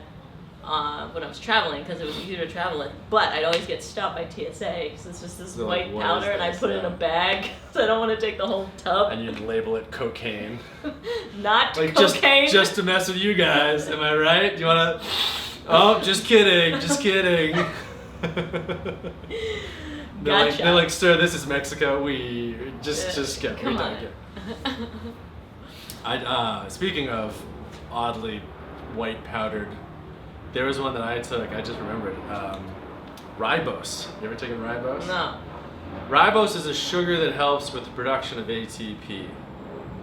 when I was traveling because it was easier to travel with. But I'd always get stopped by TSA because it's just this They're like, white "What powder, is and I this?" put it in a Yeah. bag, so I don't want to take the whole tub. And you'd label it cocaine. Not Like, cocaine. just to mess with you guys, am I right? You wanna... Oh, just kidding, just kidding. Gotcha. They're like, sir, this is Mexico. We just go. Come we on. don't get. Speaking of oddly white powdered, there was one that I took. I just remembered. Ribose. You ever taken ribose? No. Ribose is a sugar that helps with the production of ATP.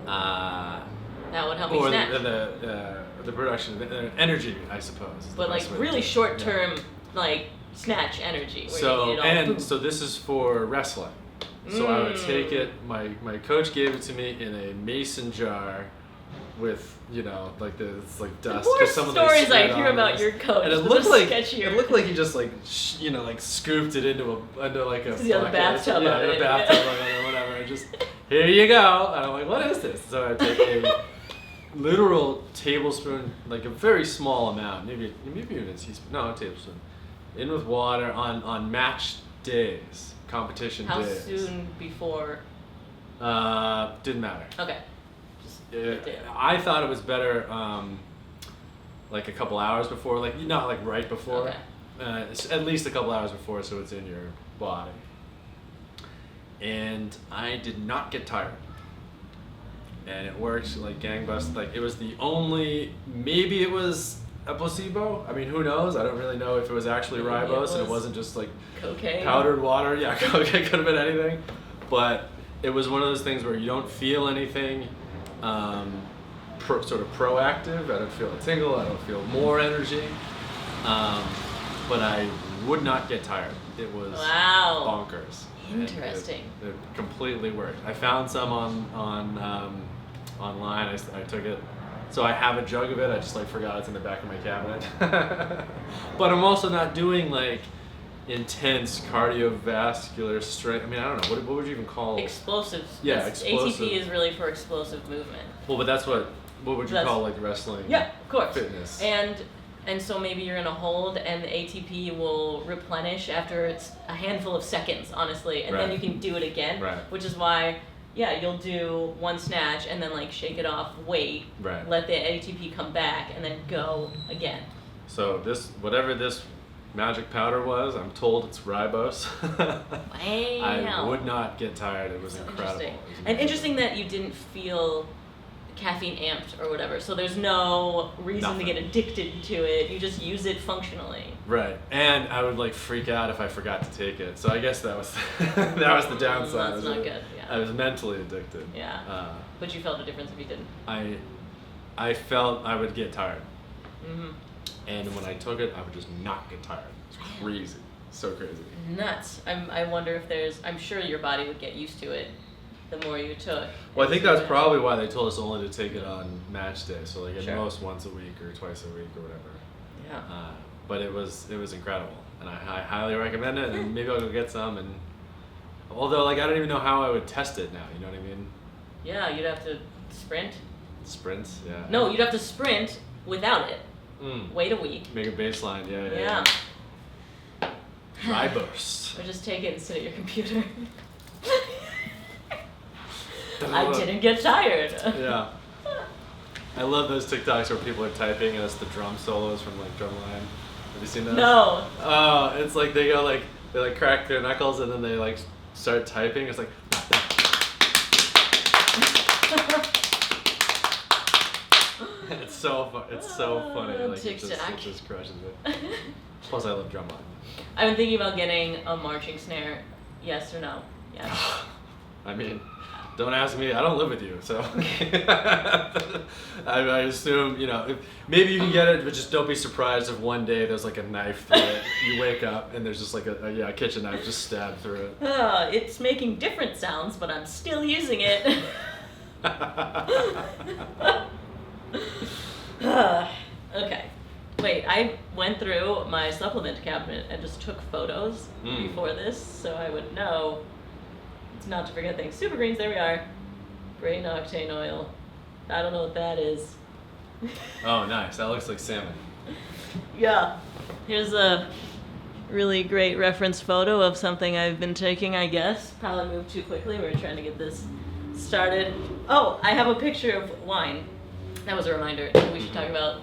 That would help me Or snack. the production of energy, I suppose. is the But like best way to really do it. short Yeah. term, like snatch energy. Where you So need it all. Boom. so this is for wrestling. So I would take Mm. it. My coach gave it to me in a mason jar, with like it's like The dust. more 'cause some of them stories I spit hear on about this. your coach, And it the looked like sketchier. it looked like he just like like scooped it into like a Yeah, the bucket. bathtub Yeah, of in a it, bathtub yeah. or whatever. And just here you go. And I'm like, what is this? So I take a literal tablespoon, like a very small amount, maybe even a teaspoon. No, a tablespoon, in with water on match days, competition How days. soon before? Didn't matter. Okay. Just I thought it was better, like a couple hours before, like not like right before. Okay. It's at least a couple hours before, so it's in your body. And I did not get tired. And it worked like gangbusters. Like it was the only, maybe it was a placebo. I mean, who knows? I don't really know if it was actually Maybe it ribose and it was wasn't just like cocaine. powdered water. Yeah, it could have been anything. But it was one of those things where you don't feel anything sort of proactive. I don't feel a tingle. I don't feel more energy. But I would not get tired. It was bonkers. Interesting. It completely worked. I found some online. I took it. So I have a jug of it. I just like forgot it's in the back of my cabinet. But I'm also not doing like intense cardiovascular strength. I mean, I don't know. What would you even call explosives? Yeah, explosive. ATP is really for explosive movement. Well, but that's what would you call like wrestling? Yeah, of course. Fitness. And so maybe you're gonna hold, and the ATP will replenish after it's a handful of seconds, honestly, and then you can do it again. Right. Which is why, you'll do one snatch and then like shake it off, wait, let the ATP come back, and then go again. So whatever this magic powder was, I'm told it's ribose. Wow. I would not get tired. It was incredible. And interesting that you didn't feel caffeine amped or whatever. So there's no reason to get addicted to it. You just use it functionally. Right. And I would like freak out if I forgot to take it. So I guess that was that was the downside. That's not good. Yeah. I was mentally addicted. Yeah. But you felt a difference if you didn't. I felt I would get tired. Mm-hmm. And when I took it, I would just not get tired. It's crazy. So crazy. Nuts. I wonder if I'm sure your body would get used to it the more you took. Well, I think that's probably why they told us only to take it on match day. So like at most once a week or twice a week or whatever. Yeah. But it was incredible. And I highly recommend it, and maybe I'll go get some. And although like I don't even know how I would test it now, you know what I mean? Yeah, you'd have to sprint. Sprints, yeah. No, you'd have to sprint without it. Wait a week. Make a baseline, yeah. Ribose. Or just take it and sit at your computer. I didn't get tired. Yeah. I love those TikToks where people are typing and it's the drum solos from like Drumline. Have you seen those? No. Oh, it's like they crack their knuckles and then they like start typing. It's like it's so funny. Like it just crushes it. Plus I love Drumline. I've been thinking about getting a marching snare. Yes or no? Yes. I mean, don't ask me. I don't live with you, so I assume maybe you can get it, but just don't be surprised if one day there's like a knife through it. You wake up and there's just like a kitchen knife just stabbed through it. It's making different sounds, but I'm still using it. Okay. Wait, I went through my supplement cabinet and just took photos before this, so I would know not to forget things. Super greens, there we are. Brain octane oil. I don't know what that is. Oh, nice. That looks like salmon. Yeah. Here's a really great reference photo of something I've been taking, I guess. Probably moved too quickly. We're trying to get this started. Oh, I have a picture of wine. That was a reminder. We should talk about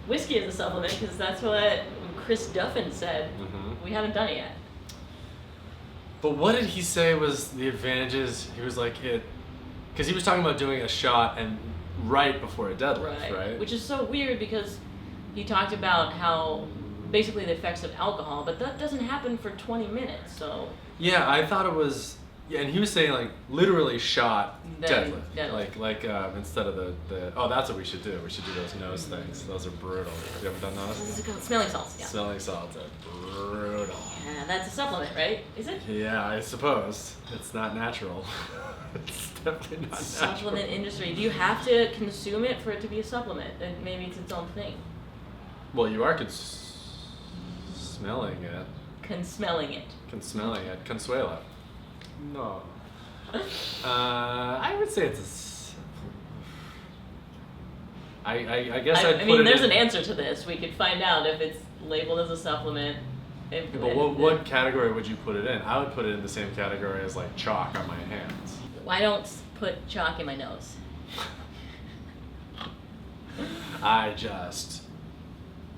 whiskey as a supplement, because that's what Chris Duffin said. We haven't done it yet. But what did he say was the advantages? He was like because he was talking about doing a shot and right before a deadlift, right? Which is so weird because he talked about how basically the effects of alcohol, but that doesn't happen for 20 minutes, so. Yeah, I thought it was. Yeah, and he was saying like literally shot deadlift. Like instead of the that's what we should do. We should do those nose things. Those are brutal. You ever done those? What is it called? Smelling salts. Yeah. Smelling salts are brutal. Yeah, that's a supplement, right? Is it? Yeah, I suppose it's not natural. It's definitely not natural. Supplement industry. Do you have to consume it for it to be a supplement? Then maybe it's its own thing. Well, you are smelling it. Consmelling it. Consmelling it. Consuela. No. I would say it's I guess I'd put it. I mean, there's an answer to this. We could find out if it's labeled as a supplement. But what category would you put it in? I would put it in the same category as like chalk on my hands. Why don't put chalk in my nose? I just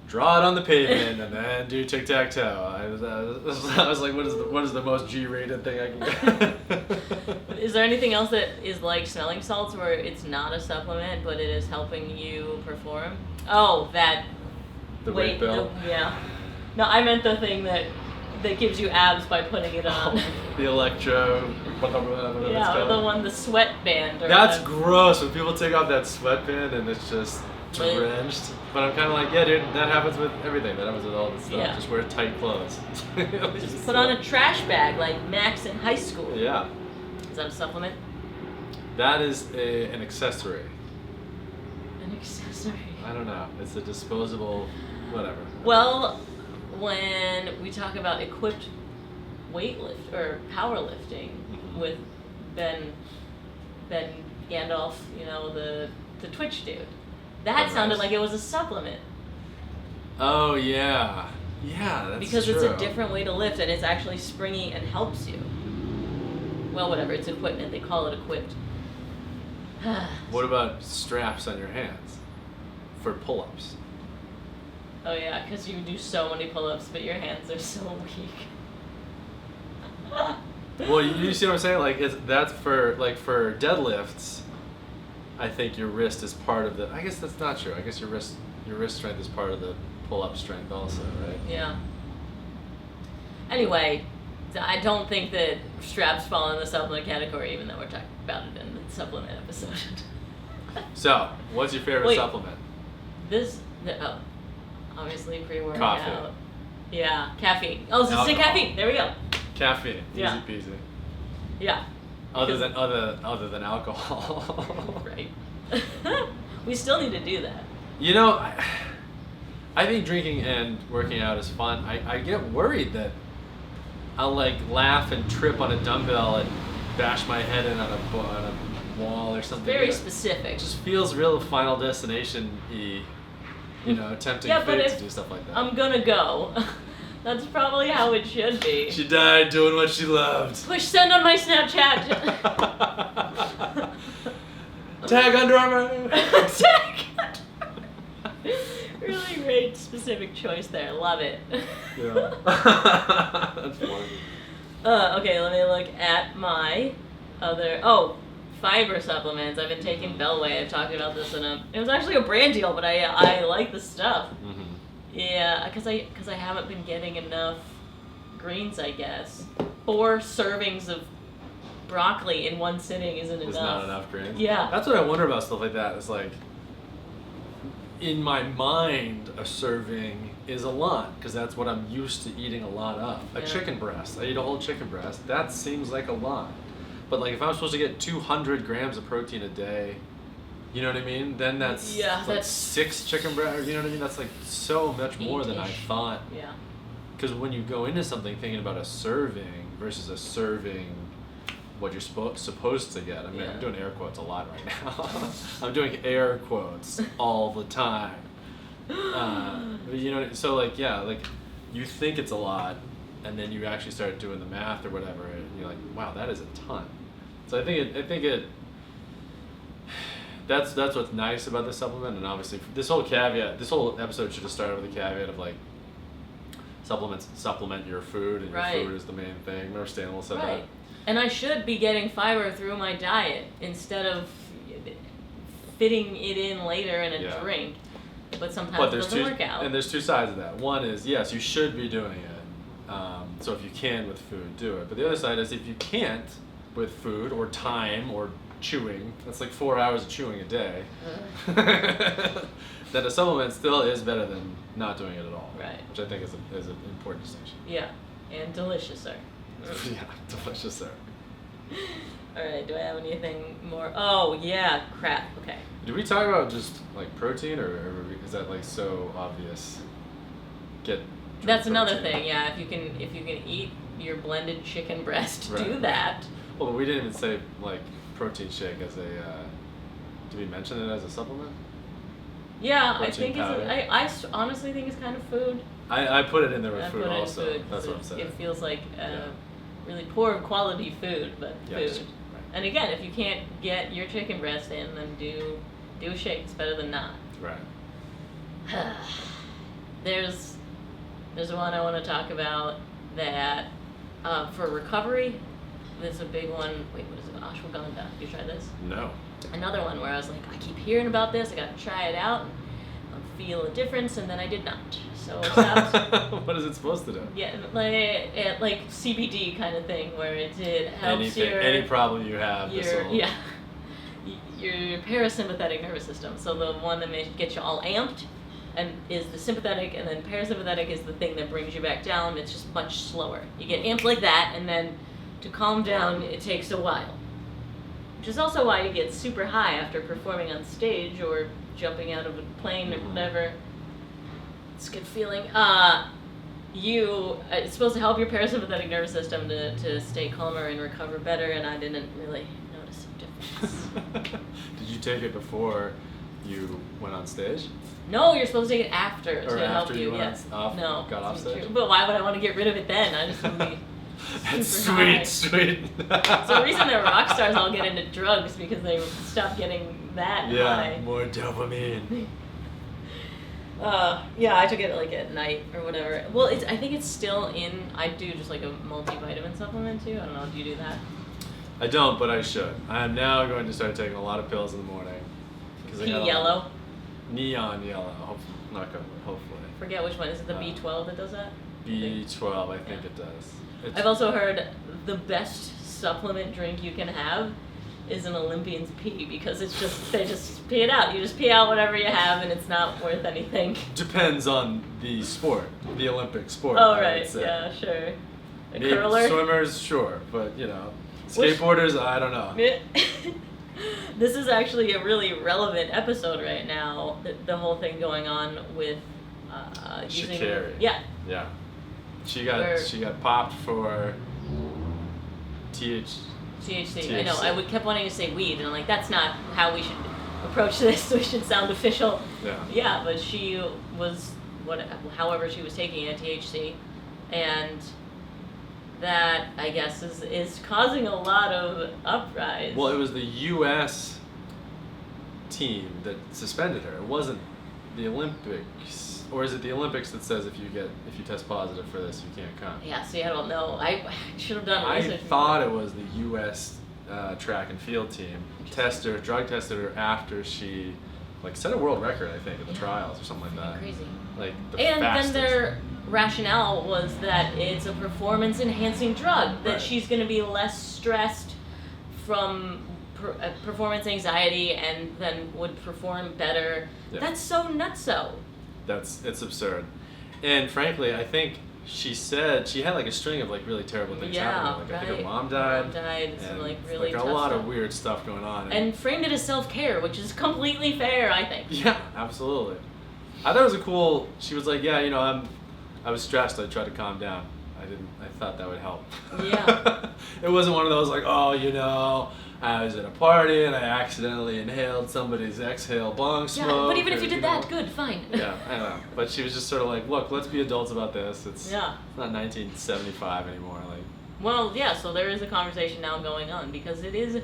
draw it on the pavement and then do tic-tac-toe. I was like, what is the most G-rated thing I can get? Is there anything else that is like smelling salts where it's not a supplement but it is helping you perform? Oh, that. The weight bill? Yeah. No, I meant the thing that that gives you abs by putting it on. The electro, whatever it's Yeah, or called. the sweatband. Or That's the, gross when people take off that sweatband and it's just drenched. But I'm kind of like, yeah, dude, that happens with everything. That happens with all this stuff. Yeah. Just wear tight clothes. Just put on a trash bag like Max in high school. Yeah. Is that a supplement? That is an accessory. An accessory. I don't know. It's a disposable, whatever. Well, when we talk about equipped weightlift or powerlifting with Ben Gandalf, the Twitch dude, that Oh, sounded nice. like it was a supplement. Oh yeah, yeah, that's Because true. it's a different way to lift and it's actually springy and helps you. Well, whatever, it's equipment. They call it equipped. What about straps on your hands for pull-ups? Oh yeah, because you do so many pull-ups, but your hands are so weak. Well, you see what I'm saying? Like, that's for deadlifts. I think your wrist is part of the. I guess that's not true. I guess your wrist strength is part of the pull-up strength also, right? Yeah. Anyway, I don't think that straps fall in the supplement category, even though we're talking about it in the supplement episode. So, what's your favorite Wait. supplement? Obviously pre-workout. Coffee. Yeah, caffeine. Oh, so say Alcohol. caffeine. There we go. Caffeine. Yeah. Easy peasy. Yeah. Other Because- than alcohol. Right. We still need to do that. You know, I think drinking and working out is fun. I get worried that I'll like laugh and trip on a dumbbell and bash my head in on a wall or something. Very It specific. just feels real Final Destination-y, tempting Yeah, but fate if to do stuff like that. I'm gonna go. That's probably how it should be. She died doing what she loved. Push send on my Snapchat. Tag Under Armour. Tag. Really great specific choice there. Love it. Yeah. That's funny. Okay, let me look at my other. Fiber supplements. I've been taking Bellway. I've talked about this it was actually a brand deal, but I like the stuff. Mm-hmm. Yeah, because I haven't been getting enough greens, I guess. 4 servings of broccoli in one sitting isn't There's enough. not enough greens. Yeah. That's what I wonder about stuff like that. It's like, in my mind, a serving is a lot because that's what I'm used to eating a lot of. A Yeah. chicken breast. I eat a whole chicken breast. That seems like a lot. But like, if I'm supposed to get 200 grams of protein a day, you know what I mean? Then that's like that's 6 chicken breasts. You know what I mean? That's like so much more than I 8-ish. thought. Yeah. Because when you go into something thinking about a serving versus a serving, what you're supposed to get. I mean, Yeah. I'm doing air quotes a lot right now. I'm doing air quotes all the time. But so like, yeah, like you think it's a lot, and then you actually start doing the math or whatever, and you're like, wow, that is a ton. So I think it. That's what's nice about this supplement, and obviously this whole episode should have started with a caveat of like, supplement your food, and Right. your food is the main thing. Remember Stanley said Right. And I should be getting fiber through my diet instead of fitting it in later in a Yeah. drink. But sometimes But it there's doesn't work out. and there's two sides of that. One is, yes, you should be doing it. So if you can with food, do it. But the other side is, if you can't with food or time or chewing, that's like 4 hours of chewing a day. Then a supplement still is better than not doing it at all. Right. Which I think is an important distinction. Yeah, and deliciouser. Yeah, delicious there. All right, do I have anything more? Oh, yeah, crap. Okay. Did we talk about just like protein, or is that like so obvious? Drink That's another protein. thing. Yeah, if you can eat your blended chicken breast, do Right. that. Well, but we didn't even say like protein shake as a. Did we mention it as a supplement? Yeah, Protein I think powder. honestly think it's kind of food. I put it in there with I food put it also. in food. That's what I'm 'cause saying. It feels like Yeah. really poor quality food, but Yeah, food. just- right. And again, if you can't get your chicken breast in, then do a shake. It's better than not. Right. There's one I want to talk about that for recovery. There's a big one. Wait, what is it? Ashwagandha. Have you tried this? No. Another one where I was like, I keep hearing about this. I gotta try it out. I'm feel a difference, and then I did not. So I stopped. What is it supposed to do? Yeah, like CBD kind of thing, where it helps any problem you have. Your parasympathetic nervous system. So the one that gets you all amped, and is the sympathetic, and then parasympathetic is the thing that brings you back down. It's just much slower. You get amped like that, and then to calm down, it takes a while. Which is also why you get super high after performing on stage or jumping out of a plane or whatever. It's a good feeling. It's supposed to help your parasympathetic nervous system to stay calmer and recover better, and I didn't really notice a difference. Did you take it before you went on stage? No, you're supposed to take it after Or to help after you. you Yes. got off stage? But why would I want to get rid of it then? I just want to be That's super high. sweet. So the reason that rock stars all get into drugs because they stop getting that high. More dopamine. I took it like at night or whatever. Well, I think it's still in. I do just like a multivitamin supplement too. I don't know. Do you do that? I don't, but I should. I am now going to start taking a lot of pills in the morning. Pea yellow. Neon yellow. Hopefully. Forget which one. Is it the B12 that does that? B12, I think it does. I've also heard the best supplement drink you can have is an Olympian's pee, because they just pee it out. You just pee out whatever you have, and it's not worth anything. Depends on the sport, the Olympic sport. Oh, right. Yeah, sure. A Maybe curler? Swimmers, sure, but skateboarders, I don't know. This is actually a really relevant episode right now. The whole thing going on with using. Sha'Carri. Yeah. Yeah. She got popped for THC. THC. I know. I kept wanting to say weed, and I'm like, that's not how we should approach this. We should sound official. Yeah. Yeah, but she was however she was taking it, THC, and that I guess is causing a lot of uprise. Well, it was the U.S. team that suspended her. It wasn't the Olympics. Or is it the Olympics that says if you test positive for this, you can't come? Yeah, see, I don't know. I should have done research. I thought it was the U.S. Track and field team drug tested her after she, set a world record, I think, in the trials or something like that. Crazy. And fastest. Then their rationale was that it's a performance-enhancing drug, that Right. she's going to be less stressed from performance anxiety and then would perform better. Yeah. That's so nutso. It's absurd. And frankly, I think she said she had a string of really terrible things happening. I think her mom died. Some and really a tough lot stuff. of weird stuff going on. And framed it as self-care, which is completely fair, I think. Yeah, absolutely. I thought it was she was like, I was stressed, I tried to calm down. I thought that would help. Yeah. It wasn't one of those I was at a party and I accidentally inhaled somebody's exhale bong smoke. Yeah, but even if you did that, good, fine. Yeah, I know. But she was just sort of look, let's be adults about this. It's not 1975 anymore. Well, yeah, so there is a conversation now going on because it is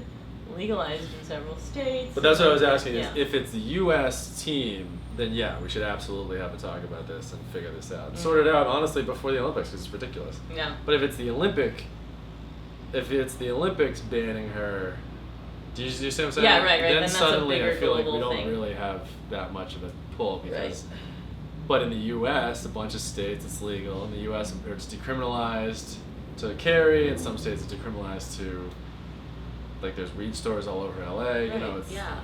legalized in several states. But that's what I was asking is if it's the U.S. team, then yeah, we should absolutely have a talk about this and figure this out. Mm-hmm. Sort it out, honestly, before the Olympics, because it's ridiculous. Yeah. But if it's the Olympics banning her, do you see what I'm saying? Yeah, right. Then that's suddenly a bigger I feel like we global don't thing. really have that much of a pull because. Right. But in the U.S., a bunch of states it's legal. In the U.S., it's decriminalized to carry. In some states, it's decriminalized to, there's weed stores all over L.A. Right. It's Yeah.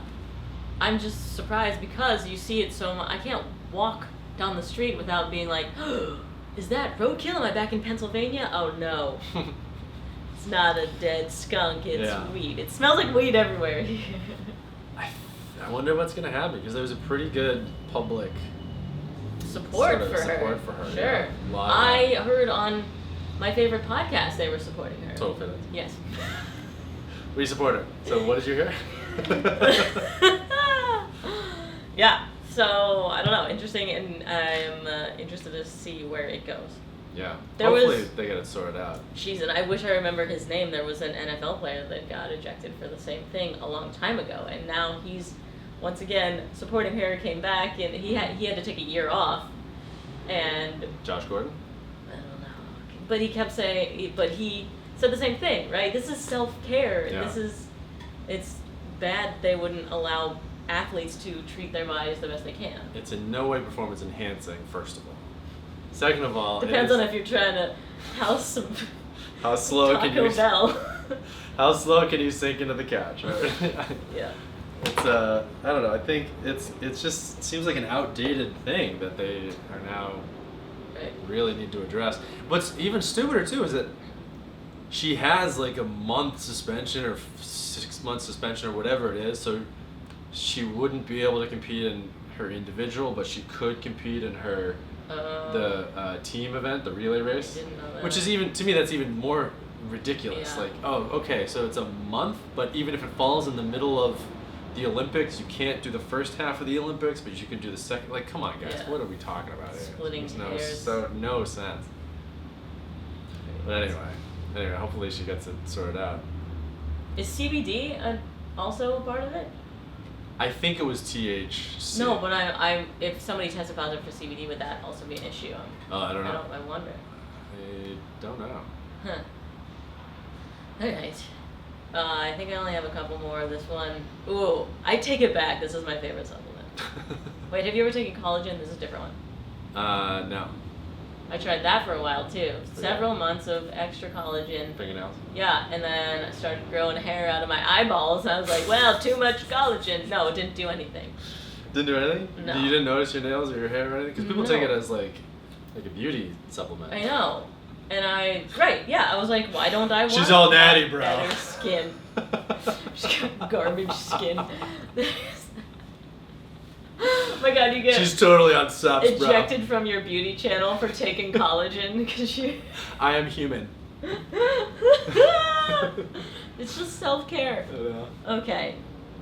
I'm just surprised because you see it so much. I can't walk down the street without being like, is that roadkill? Am I back in Pennsylvania? Oh no. It's not a dead skunk, it's weed. It smells like weed everywhere. I wonder what's going to happen because there was a pretty good public support for her. Sure. Yeah. I heard on my favorite podcast they were supporting her. Total Fitness. Yes. We support her. So what did you hear? Yeah. So I don't know. Interesting, and I'm interested to see where it goes. Yeah. There Hopefully was- they get it sorted out. Jeez, and I wish I remembered his name. There was an NFL player that got ejected for the same thing a long time ago, and now he's once again supporting her. Came back, and he had to take a year off, and Josh Gordon? I don't know. But he kept saying, but he said the same thing, right? This is self-care. Yeah. It's bad they wouldn't allow athletes to treat their bodies the best they can. It's in no way performance enhancing, first of all. Second of all, Depends on if you're trying to house some how slow can you Bell. how slow can you sink into the couch? Right? Yeah. It's I don't know. I think it's just seems like an outdated thing that they are now really need to address. What's even stupider too is that she has like a month suspension or 6 month suspension or whatever it is, so she wouldn't be able to compete in her individual, but she could compete in her the team event, the relay race, Didn't know that. which is even to me that's even more ridiculous. Yeah. Like, oh, okay, so it's a month, but even if it falls in the middle of the Olympics, you can't do the first half of the Olympics, but you can do the second. Like, come on, guys, Yeah. what are we talking about here? Splitting Makes hairs. no sense. But anyway, hopefully she gets it sorted out. Is CBD also a part of it? I think it was THC. No, but I if somebody tested positive for CBD, would that also be an issue? I don't know. I wonder. I don't know. Huh. Alright. I think I only have a couple more. This one. Ooh, I take it back. This is my favorite supplement. Wait, have you ever taken collagen? This is a different one. No. I tried that for a while too. Several months of extra collagen. Fingernails? Yeah, and then I started growing hair out of my eyeballs, and I was like, well, too much collagen. No, it didn't do anything. Didn't do anything? No. You didn't notice your nails or your hair or anything? Because people No. take it as like a beauty supplement. I know. And I was like, why don't I want She's all natty, bro. better skin? She's got garbage skin. Oh my god, you get She's totally on subs, bro. ejected from your beauty channel for taking collagen because you... I am human. It's just self-care. I know. Okay.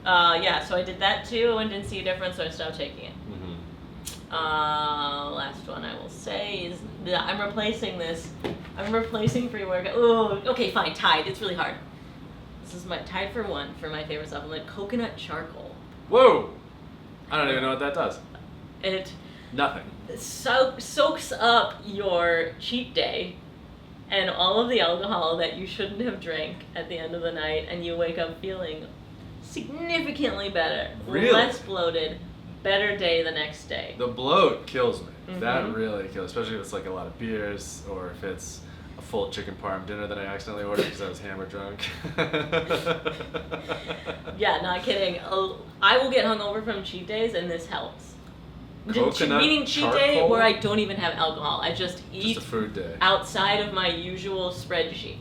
Yeah, so I did that too and didn't see a difference, so I stopped taking it. Mm-hmm. Last one I will say is that I'm replacing pre-workout. Oh, okay, fine, Tide. It's really hard. This is my Tide for one for my favorite supplement, coconut charcoal. Whoa! I don't even know what that does. It Nothing. soaks up your cheat day and all of the alcohol that you shouldn't have drank at the end of the night, and you wake up feeling significantly better, Really? less bloated, better day the next day. The bloat kills me. Mhm. That really kills, especially if it's like a lot of beers or if it's a full chicken parm dinner that I accidentally ordered because I was hammered drunk. Yeah, not kidding. I will get hungover from cheat days, and this helps. Coconut Meaning cheat day charcoal? where I don't even have alcohol. I just eat Just a food day. outside of my usual spreadsheet,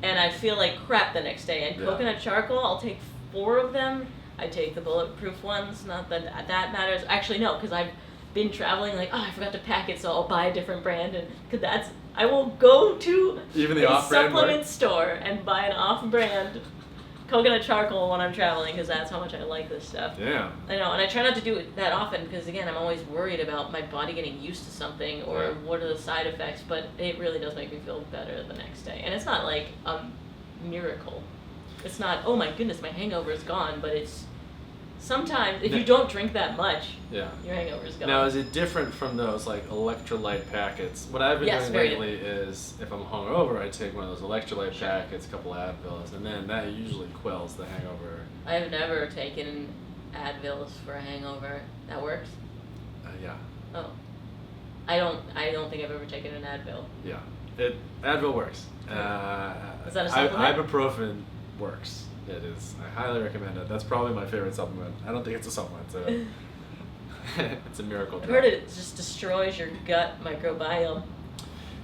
and I feel like crap the next day. And Yeah. coconut charcoal, I'll take 4 of them. I take the bulletproof ones. Not that that matters. Actually, no, because I've been traveling. Like, oh, I forgot to pack it, so I'll buy a different brand. And cause I will go to Even the a off-brand supplement work? store and buy an off-brand coconut charcoal when I'm traveling, because that's how much I like this stuff. Yeah. I know, and I try not to do it that often because, again, I'm always worried about my body getting used to something or Yeah. what are the side effects, but it really does make me feel better the next day. And it's not like a miracle. It's not, oh my goodness, my hangover is gone, but it's sometimes, if you don't drink that much, Yeah. your hangover is gone. Now, is it different from those like electrolyte packets? What I've been Yes, doing very lately is if I'm hungover, I take one of those electrolyte packets, a couple Advils, and then that usually quells the hangover. I've never taken Advils for a hangover. That works? Yeah. Oh. I don't think I've ever taken an Advil. Yeah. Advil works. Is that a supplement? Ibuprofen works. It is. I highly recommend it. That's probably my favorite supplement. I don't think it's a supplement. It's a miracle I've drug. heard it just destroys your gut microbiome.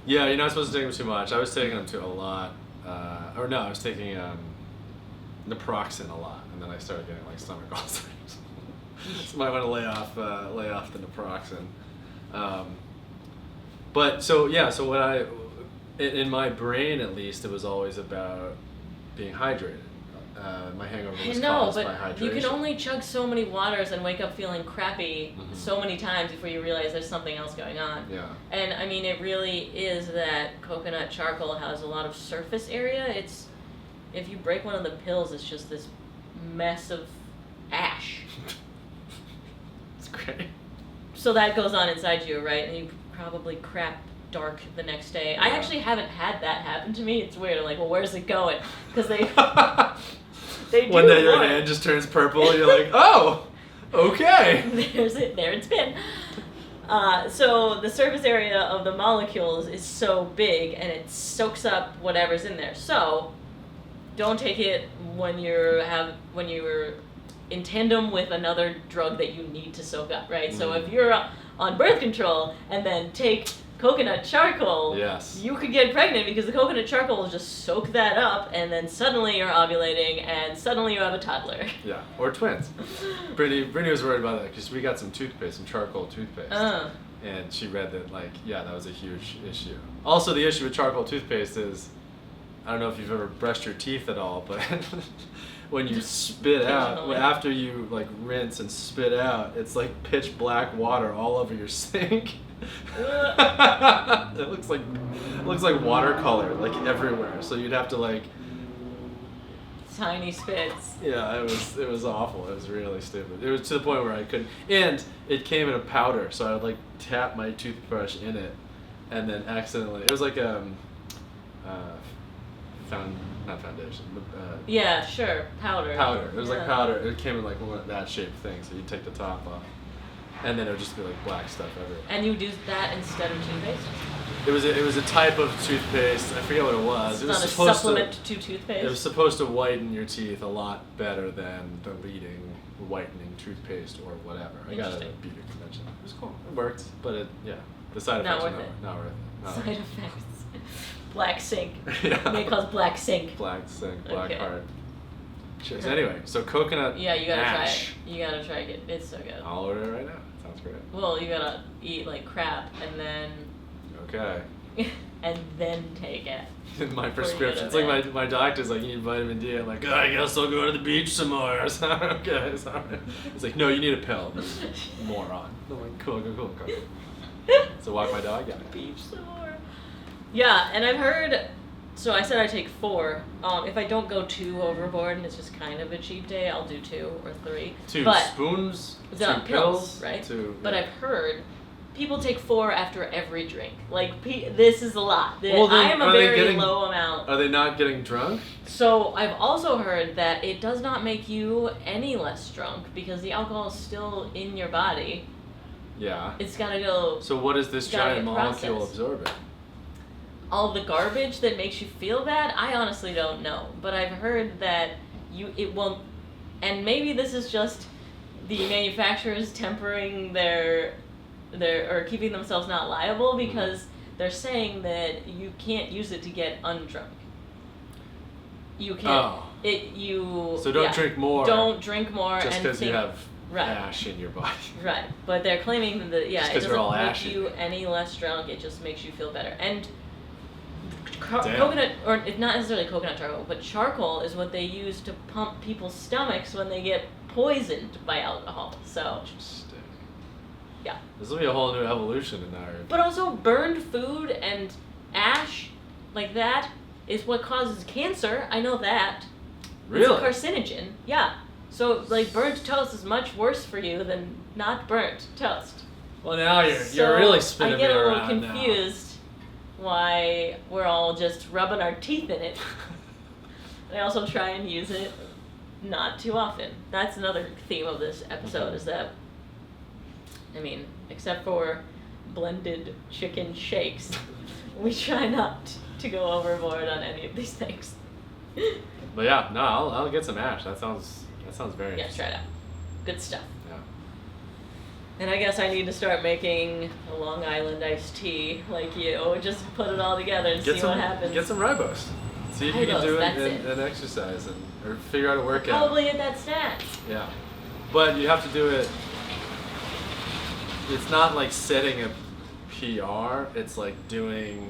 Yeah, you're not supposed to take them too much. I was taking them too a lot. I was taking naproxen a lot, and then I started getting like stomach ulcers. So might want to lay off the naproxen. So what in my brain at least, it was always about being hydrated. My hangover was caused by hydration. You can only chug so many waters and wake up feeling crappy Mhm. so many times before you realize there's something else going on. Yeah. And I mean, it really is that coconut charcoal has a lot of surface area. If you break one of the pills, it's just this mess of ash. It's great. So that goes on inside you, right? And you probably crap dark the next day. I Yeah. actually haven't had that happen to me. It's weird. I'm like, well, where's it going? Because they do One day your work. hand just turns purple, and you're like, oh! Okay. There's it. There it's been. So the surface area of the molecules is so big, and it soaks up whatever's in there. So don't take it when you're in tandem with another drug that you need to soak up, right? So if you're on birth control and then take coconut charcoal, Yes. you could get pregnant because the coconut charcoal will just soak that up, and then suddenly you're ovulating, and suddenly you have a toddler. Yeah, or twins. Brittany was worried about that because we got some toothpaste, some charcoal toothpaste. And she read that, like, yeah, that was a huge issue. Also, the issue with charcoal toothpaste is, I don't know if you've ever brushed your teeth at all, but when you spit out, after you, like, rinse and spit out, it's like pitch black water all over your sink. It looks like watercolor, like, everywhere. So you'd have to, like, tiny spits. yeah, it was awful. It was really stupid. It was to the point where I couldn't. And it came in a powder, so I would like tap my toothbrush in it, and then accidentally. It was like not foundation, but Yeah, sure, powder. powder. It was like Yeah. powder. It came in like one of that shaped thing, so you take the top off, and then it would just be like black stuff everywhere. And you would use that instead of toothpaste? It was a type of toothpaste. I forget what it was. It's It was not a supposed supplement to. to toothpaste? It was supposed to whiten your teeth a lot better than the leading whitening toothpaste or whatever. I got it at a Interesting. beauty convention. It was cool. It worked, but the side Not effects worth are it. not worth it. Not Side worth it. effects. Black sink. Yeah. They call it black sink. Black sink, black Okay. heart. Cheers. Anyway, so coconut Yeah, you gotta ash. try it. You gotta try it. It's so good. I'll order it right now. Sounds great. Well, you gotta eat like crap and then Okay. take it. My Before you prescription. go It's to like bed. my doctor's like, you need vitamin D. I'm like, oh, I guess I'll go to the beach some more. Okay, sorry. It's like, no, you need a pill. Moron. I'm like, cool. So walk my dog? Yeah. Beach some more. Yeah, and I've heard. So I said I take 4. If I don't go too overboard and it's just kind of a cheap day, I'll do 2 or 3. 2 but spoons, the 2 pills, right? 2. But I've heard people take 4 after every drink. Like this is a lot. Well, then, I am a are they very getting- low amount. Are they not getting drunk? So I've also heard that it does not make you any less drunk because the alcohol is still in your body. Yeah. It's gotta go. So what is this Gotta giant get molecule processed. absorbing? All the garbage that makes you feel bad, I honestly don't know. But I've heard that it won't, and maybe this is just the manufacturers tempering their or keeping themselves not liable because they're saying that you can't use it to get undrunk. You can't. Oh. So don't drink more. Don't drink more. Just because you have right. ash in your body. Right, but they're claiming that Just it 'cause doesn't we're all make ashy. you any less drunk. It just makes you feel better. And Damn. coconut, or it's not necessarily coconut charcoal, but charcoal is what they use to pump people's stomachs when they get poisoned by alcohol. So, Interesting. yeah. This will be a whole new evolution in our. But also, burned food and ash like that is what causes cancer. I know that. Really? It's a carcinogen. Yeah. So, like, burnt toast is much worse for you than not burnt toast. Well, now you're So really spinning I get me a little around confused why we're all just rubbing our teeth in it. And I also try and use it not too often. That's another theme of this episode is that, I mean, except for blended chicken shakes, we try not to go overboard on any of these things. But yeah, no, I'll get some ash. That sounds very Yeah, interesting. try it out. Good stuff. Yeah. And I guess I need to start making a Long Island iced tea like you. Just put it all together and see what happens. Get some ribose. See if you can Ribose, do that's it it. and exercise or figure out a workout. Probably at that snack. Yeah. But you have to do it. It's not like setting a PR. It's like doing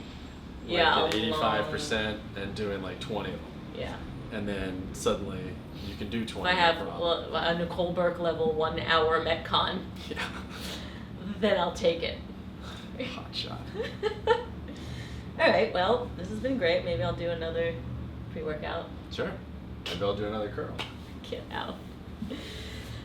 like Yeah, an 85% and doing like 20 of them. Yeah. And then suddenly you can do 20. If I have no problem. a Nicole Burke level 1 hour Metcon, Yeah. then I'll take it. Hot shot. Alright, well, this has been great. Maybe I'll do another pre-workout. Sure. Maybe I'll do another curl. Get out.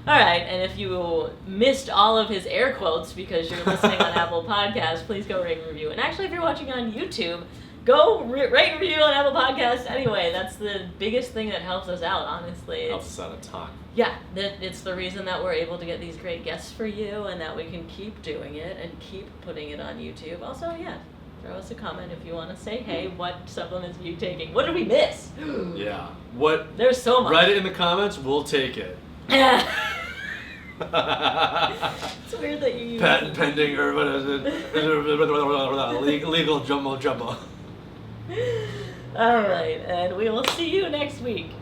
Alright, and if you missed all of his air quotes because you're listening on Apple Podcasts, please go rate and review. And actually, if you're watching on YouTube, go rate and review on Apple Podcasts anyway. That's the biggest thing that helps us out, honestly. Helps us out a ton. yeah, it's the reason that we're able to get these great guests for you and that we can keep doing it and keep putting it on YouTube. Also, yeah, throw us a comment if you want to say, hey, what supplements are you taking? What did we miss? Yeah. What? There's so much. Write it in the comments. We'll take it. It's weird that you use Patent pending or what is it? Legal jumbo jumbo. All right, and we will see you next week.